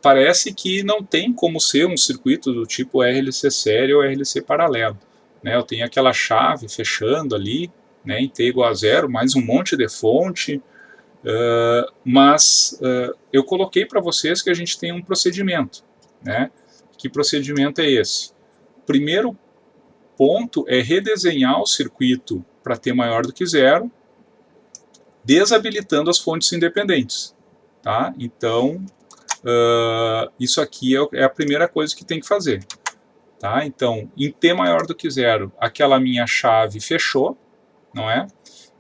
parece que não tem como ser um circuito do tipo RLC série ou RLC paralelo. Né? Eu tenho aquela chave fechando ali, né, em T igual a zero, mais um monte de fonte, mas eu coloquei para vocês que a gente tem um procedimento. Né? Que procedimento é esse? Primeiro ponto é redesenhar o circuito para T maior do que zero, desabilitando as fontes independentes. Tá? Então, isso aqui é a primeira coisa que tem que fazer. Tá? Então, em T maior do que zero, aquela minha chave fechou, não é?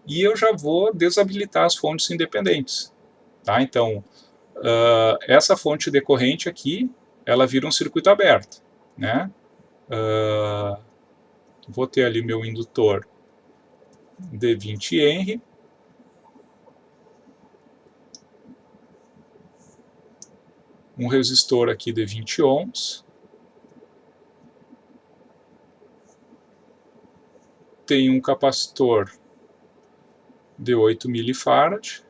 E eu já vou desabilitar as fontes independentes. Tá? Então, essa fonte decorrente aqui, ela vira um circuito aberto. Né? Vou ter ali meu indutor de 20 Henry. Um resistor aqui de 20 ohms. Tem um capacitor de 8 milifarad.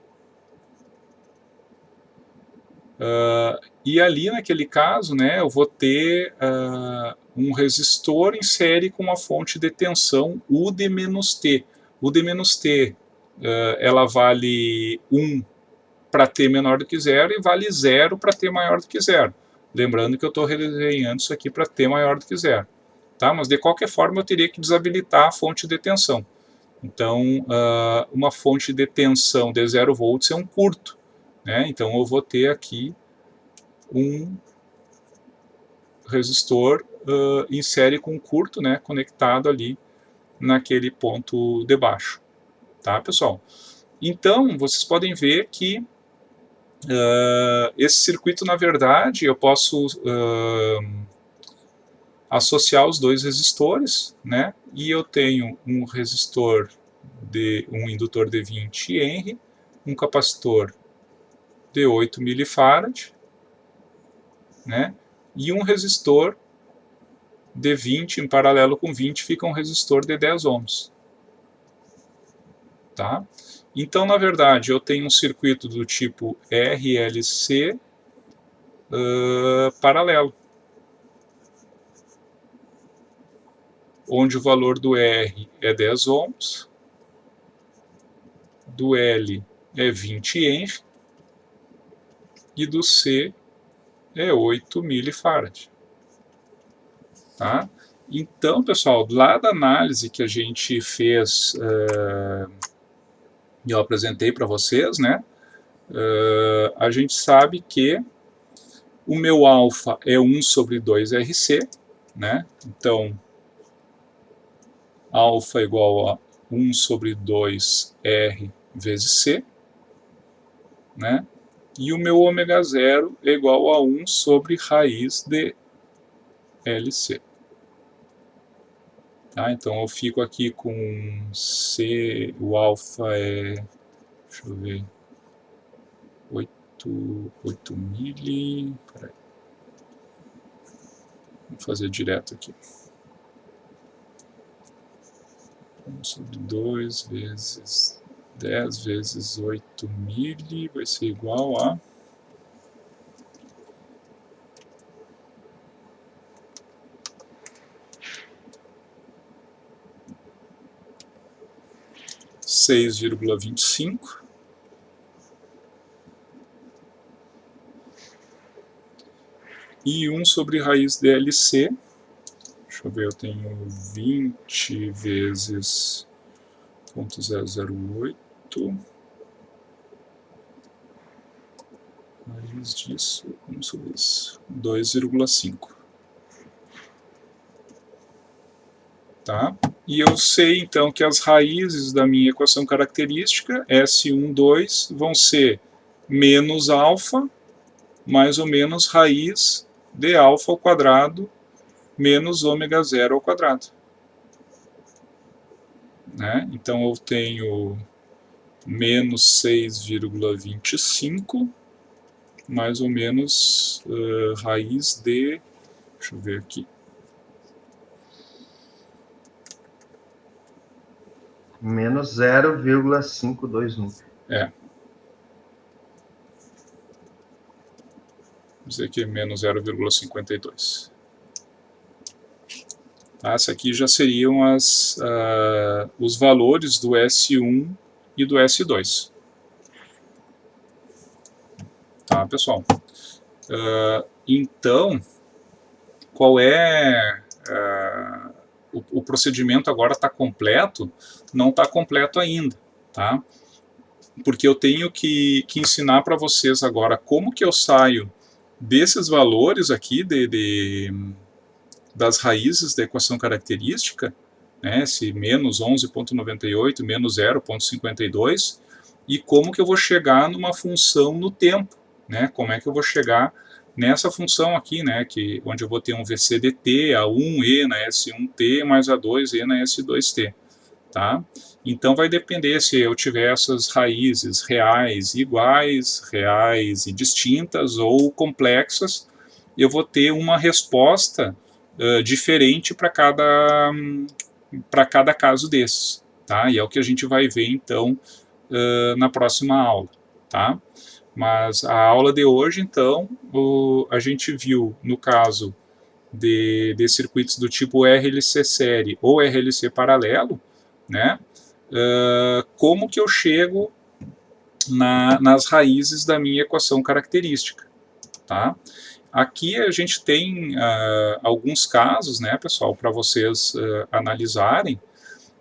E ali naquele caso, né, eu vou ter um resistor em série com uma fonte de tensão U de -T. U de -T ela vale 1 para T menor do que zero e vale 0 para T maior do que zero. Lembrando que eu estou redesenhando isso aqui para T maior do que zero. Tá? Mas de qualquer forma eu teria que desabilitar a fonte de tensão. Então, uma fonte de tensão de 0 volts é um curto. Né? Então eu vou ter aqui um resistor em série com curto, né, conectado ali naquele ponto de baixo. Tá, pessoal? Então, vocês podem ver que esse circuito, na verdade, eu posso associar os dois resistores, né, e eu tenho um resistor um indutor de 20 Henry, um capacitor de 8 milifarad, né, e um resistor de 20, em paralelo com 20, fica um resistor de 10 ohms. Tá? Então, na verdade, eu tenho um circuito do tipo RLC paralelo, onde o valor do R é 10 ohms, do L é 20 Henry e do C é 8 milifarad. Tá? Então, pessoal, lá da análise que a gente fez, eu apresentei para vocês, né? A gente sabe que o meu alfa é 1 sobre 2RC, né? Então, alfa é igual a 1 sobre 2R vezes C, né? E o meu ômega zero é igual a 1 sobre raiz de LC. Tá? Então eu fico aqui com C, o alfa é, deixa eu ver, 8 mili, peraí, vamos fazer direto aqui. 1 sobre 2 vezes 10 vezes 8 mili vai ser igual a 6,25. E 1 sobre raiz de LC, deixa eu ver, eu tenho 20 vezes 0,008, raiz disso, 1 sobre isso, 2,5. Tá? E eu sei então que as raízes da minha equação característica, S1, 2, vão ser menos alfa, mais ou menos raiz de alfa ao quadrado, menos ômega zero ao quadrado. Né? Então eu tenho menos 6,25, mais ou menos raiz de, deixa eu ver aqui, menos 0,521. Dizer que é menos 0,52. Tá? Essa aqui já seriam os valores do S1 e do S2. Tá, pessoal? Então, qual é... o procedimento agora está completo? Não está completo ainda, tá? Porque eu tenho que ensinar para vocês agora como que eu saio desses valores aqui das raízes da equação característica, né, esse menos 11,98, menos 0,52, e como que eu vou chegar numa função no tempo, né, como é que eu vou chegar nessa função aqui, né, onde eu vou ter um VCDT, A1E na S1T, mais A2E na S2T. Tá? Então vai depender se eu tiver essas raízes reais iguais, reais e distintas ou complexas, eu vou ter uma resposta diferente para cada caso desses. Tá? E é o que a gente vai ver então na próxima aula. Tá? Mas a aula de hoje, então, a gente viu no caso de circuitos do tipo RLC série ou RLC paralelo, né? Como que eu chego nas raízes da minha equação característica, tá? Aqui a gente tem alguns casos, né, pessoal, para vocês analisarem,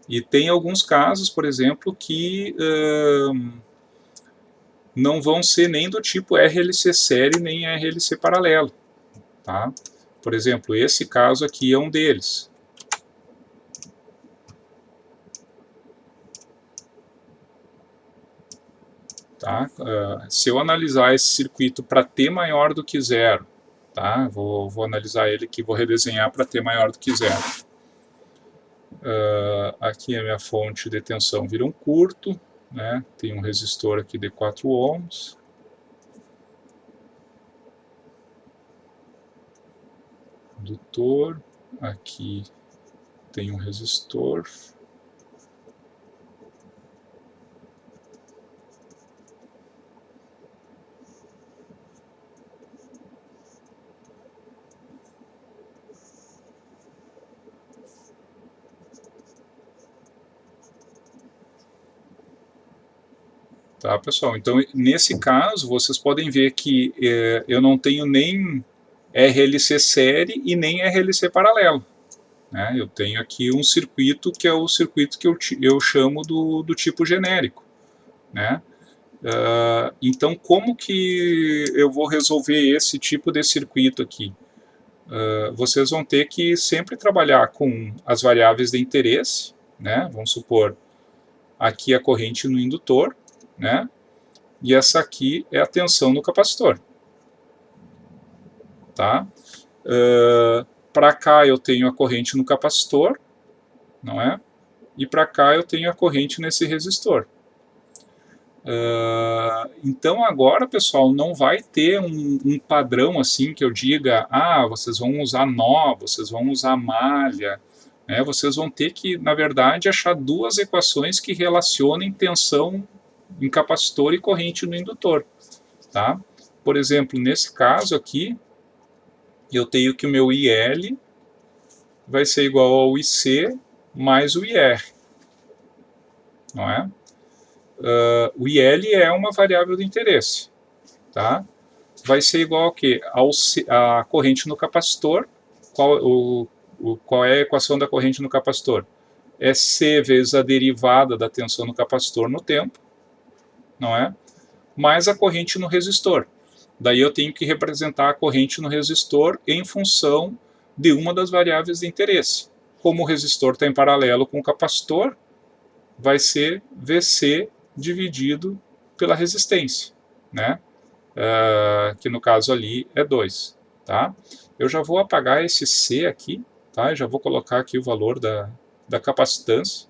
e tem alguns casos, por exemplo, que não vão ser nem do tipo RLC série nem RLC paralelo, tá? Por exemplo, esse caso aqui é um deles. Tá? Se eu analisar esse circuito para t maior do que zero, tá? Vou analisar ele aqui, vou redesenhar para t maior do que zero. Aqui a minha fonte de tensão vira um curto, né? Tem um resistor aqui de 4 ohms. Indutor, aqui tem um resistor. Tá, pessoal? Então, nesse caso, vocês podem ver que eu não tenho nem RLC série e nem RLC paralelo. Né? Eu tenho aqui um circuito que é o circuito que eu chamo do tipo genérico. Né? Então, como que eu vou resolver esse tipo de circuito aqui? Vocês vão ter que sempre trabalhar com as variáveis de interesse, né? Vamos supor, aqui a corrente no indutor, né? E essa aqui é a tensão no capacitor. Tá? Para cá eu tenho a corrente no capacitor, não é? E para cá eu tenho a corrente nesse resistor. Então agora, pessoal, não vai ter um padrão assim que eu diga, vocês vão usar nó, vocês vão usar malha, né? Vocês vão ter que, na verdade, achar duas equações que relacionem tensão em capacitor e corrente no indutor, tá? Por exemplo, nesse caso aqui, eu tenho que o meu IL vai ser igual ao IC mais o IR, não é? O IL é uma variável de interesse, tá? Vai ser igual ao quê? A corrente no capacitor. Qual é a equação da corrente no capacitor? É C vezes a derivada da tensão no capacitor no tempo, não é? Mais a corrente no resistor. Daí eu tenho que representar a corrente no resistor em função de uma das variáveis de interesse. Como o resistor está em paralelo com o capacitor, vai ser VC dividido pela resistência, né? Que no caso ali é 2. Tá? Eu já vou apagar esse C aqui, tá? Eu já vou colocar aqui o valor da capacitância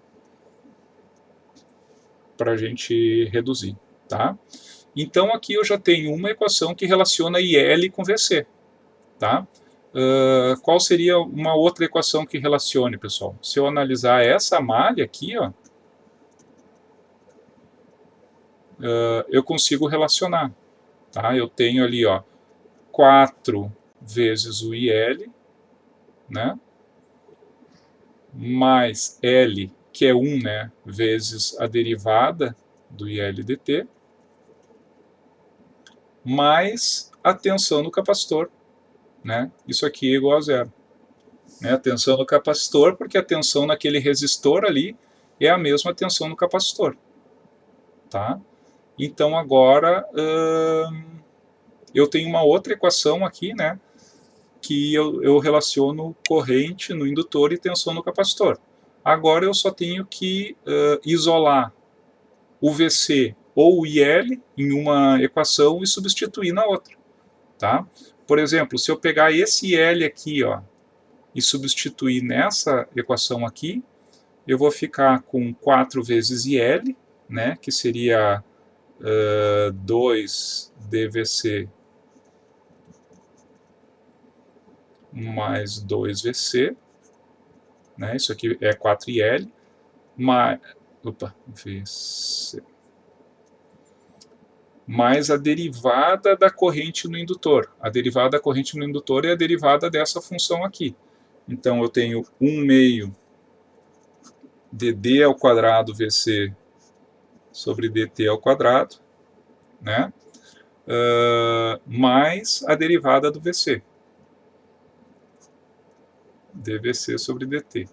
para a gente reduzir. Tá? Então aqui eu já tenho uma equação que relaciona IL com VC. Tá? Qual seria uma outra equação que relacione, pessoal? Se eu analisar essa malha aqui, ó, eu consigo relacionar. Tá? Eu tenho ali, ó, 4 vezes o IL, né? Mais L, que é 1, né? Vezes a derivada do IL dt, mais a tensão no capacitor, né? Isso aqui é igual a zero. Né? A tensão no capacitor, porque a tensão naquele resistor ali é a mesma tensão no capacitor. Tá? Então agora eu tenho uma outra equação aqui, né? Que eu relaciono corrente no indutor e tensão no capacitor. Agora eu só tenho que isolar o VC ou o IL em uma equação e substituir na outra. Tá? Por exemplo, se eu pegar esse IL aqui, ó, e substituir nessa equação aqui, eu vou ficar com 4 vezes IL, né, que seria 2 dVc mais 2VC, né, isso aqui é 4IL, mais, VC, mais a derivada da corrente no indutor. A derivada da corrente no indutor é a derivada dessa função aqui. Então eu tenho 1 meio de d ao quadrado VC sobre dt ao quadrado, né? Mais a derivada do VC, dVc sobre dt,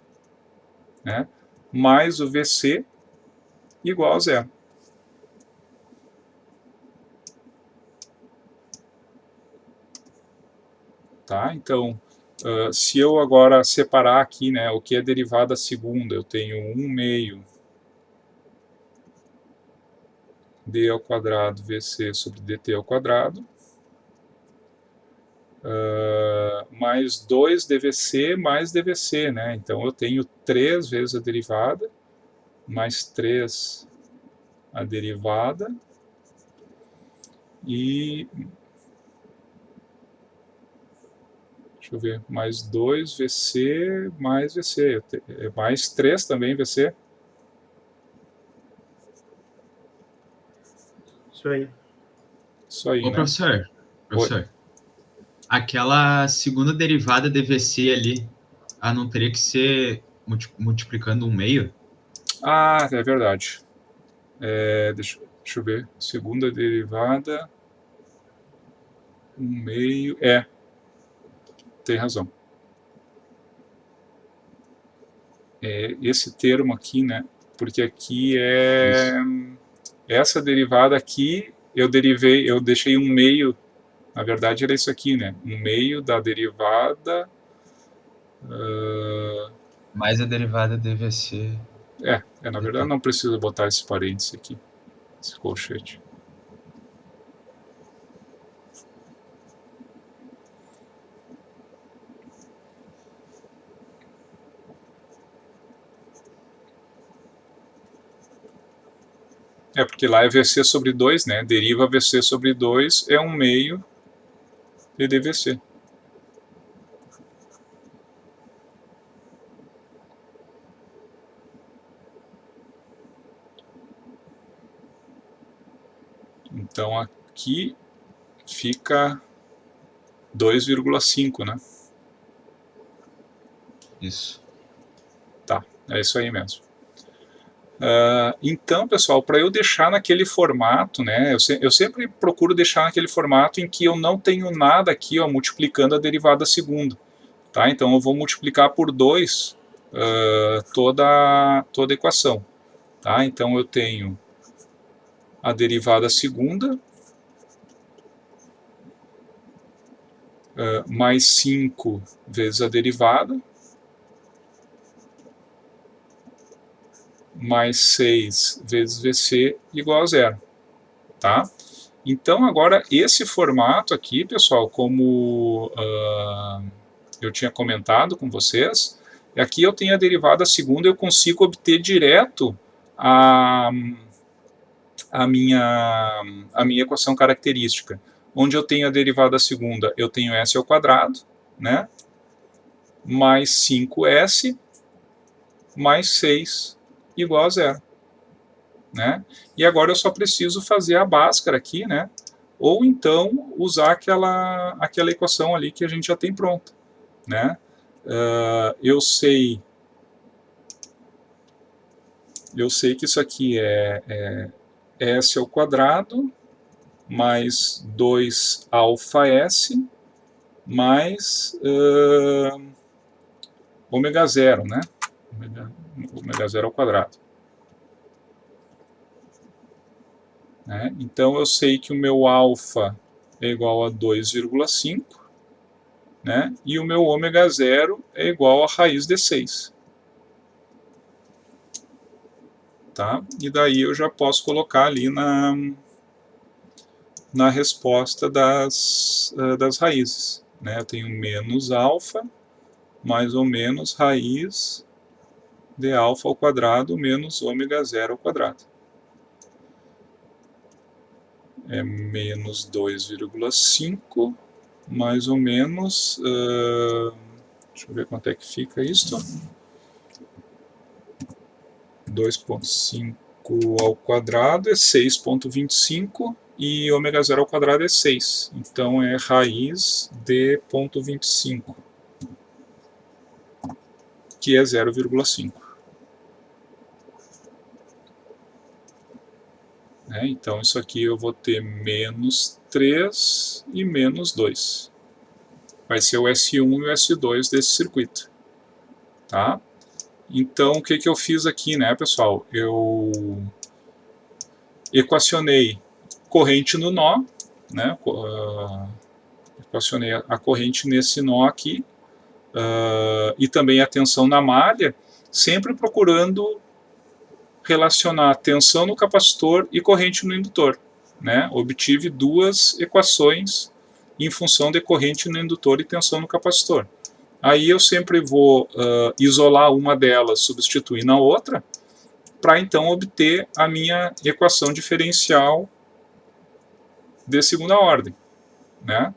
né? Mais o VC igual a zero. Tá? Então, se eu agora separar aqui, né, o que é derivada segunda, eu tenho 1 meio d ao quadrado VC sobre dt ao quadrado, mais 2 dVc mais dVc, né? Então eu tenho 3 vezes a derivada, mais 3 a derivada, e deixa eu ver, mais 2 VC mais VC, mais 3 também VC. Isso aí. Isso aí, Ô, né? professor, aquela segunda derivada dVc ali, não teria que ser multiplicando 1 meio? É verdade. Deixa eu ver. Segunda derivada, 1 meio. tem razão. Esse termo aqui, né? Porque aqui essa derivada aqui, eu deixei um meio, na verdade era isso aqui, né? Um meio da derivada... mais a derivada DVC. Na verdade não preciso botar esse parênteses aqui, esse colchete. Porque lá é VC sobre 2, né? Deriva VC sobre 2 é um meio de DVC. Então aqui fica 2,5, né? Isso. Tá, é isso aí mesmo. Então, pessoal, para eu deixar naquele formato, né, eu sempre procuro deixar naquele formato em que eu não tenho nada aqui, ó, multiplicando a derivada segunda. Tá? Então eu vou multiplicar por 2 toda a equação. Tá? Então eu tenho a derivada segunda, mais 5 vezes a derivada, mais 6 vezes VC igual a 0. Tá? Então agora esse formato aqui, pessoal, como eu tinha comentado com vocês, aqui eu tenho a derivada segunda, eu consigo obter direto a minha equação característica. Onde eu tenho a derivada segunda, eu tenho s ao quadrado, né? Mais 5s mais 6 igual a 0. Né? E agora eu só preciso fazer a Bhaskara aqui, né? Ou então usar aquela equação ali que a gente já tem pronta. Né? Eu sei que isso aqui é s ao quadrado mais 2αs mais ômega zero, né? Ômega zero ao quadrado. Né? Então eu sei que o meu alfa é igual a 2,5, né? E o meu ômega zero é igual a raiz de 6. Tá? E daí eu já posso colocar ali na resposta das raízes. Né? Eu tenho menos alfa mais ou menos raiz de alfa ao quadrado menos ômega zero ao quadrado. É menos 2,5 mais ou menos, deixa eu ver quanto é que fica isso, 2,5 ao quadrado é 6,25 e ômega zero ao quadrado é 6, então é raiz de 0,25, que é 0,5. Então isso aqui eu vou ter menos 3 e menos 2. Vai ser o S1 e o S2 desse circuito. Tá? Então o que eu fiz aqui, né, pessoal? Eu equacionei corrente no nó, né? Equacionei a corrente nesse nó aqui, e também a tensão na malha, sempre procurando relacionar tensão no capacitor e corrente no indutor. Né? Obtive duas equações em função de corrente no indutor e tensão no capacitor. Aí eu sempre vou isolar uma delas, substituir na outra, para então obter a minha equação diferencial de segunda ordem. Né?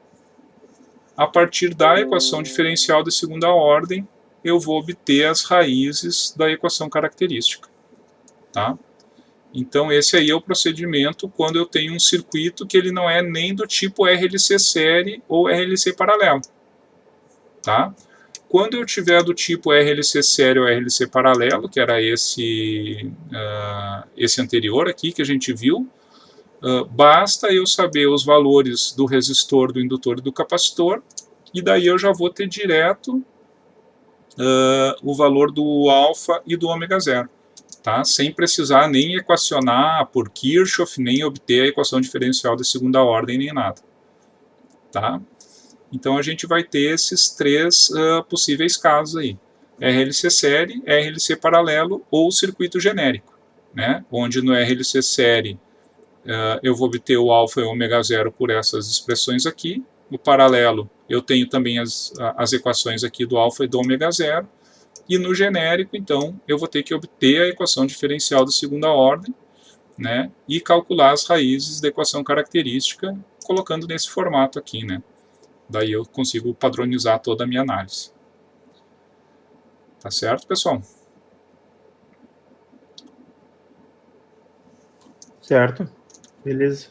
A partir da equação diferencial de segunda ordem, eu vou obter as raízes da equação característica. Tá? Então esse aí é o procedimento quando eu tenho um circuito que ele não é nem do tipo RLC série ou RLC paralelo. Tá? Quando eu tiver do tipo RLC série ou RLC paralelo, que era esse anterior aqui que a gente viu, basta eu saber os valores do resistor, do indutor e do capacitor e daí eu já vou ter direto o valor do alfa e do ômega zero, tá? Sem precisar nem equacionar por Kirchhoff, nem obter a equação diferencial de segunda ordem, nem nada. Tá? Então a gente vai ter esses três possíveis casos aí: RLC série, RLC paralelo ou circuito genérico, né? Onde no RLC série eu vou obter o alfa e o ômega zero por essas expressões aqui. No paralelo eu tenho também as equações aqui do alfa e do ômega zero. E no genérico, então, eu vou ter que obter a equação diferencial de segunda ordem, né, e calcular as raízes da equação característica, colocando nesse formato aqui, né. Daí eu consigo padronizar toda a minha análise. Tá certo, pessoal? Certo. Beleza.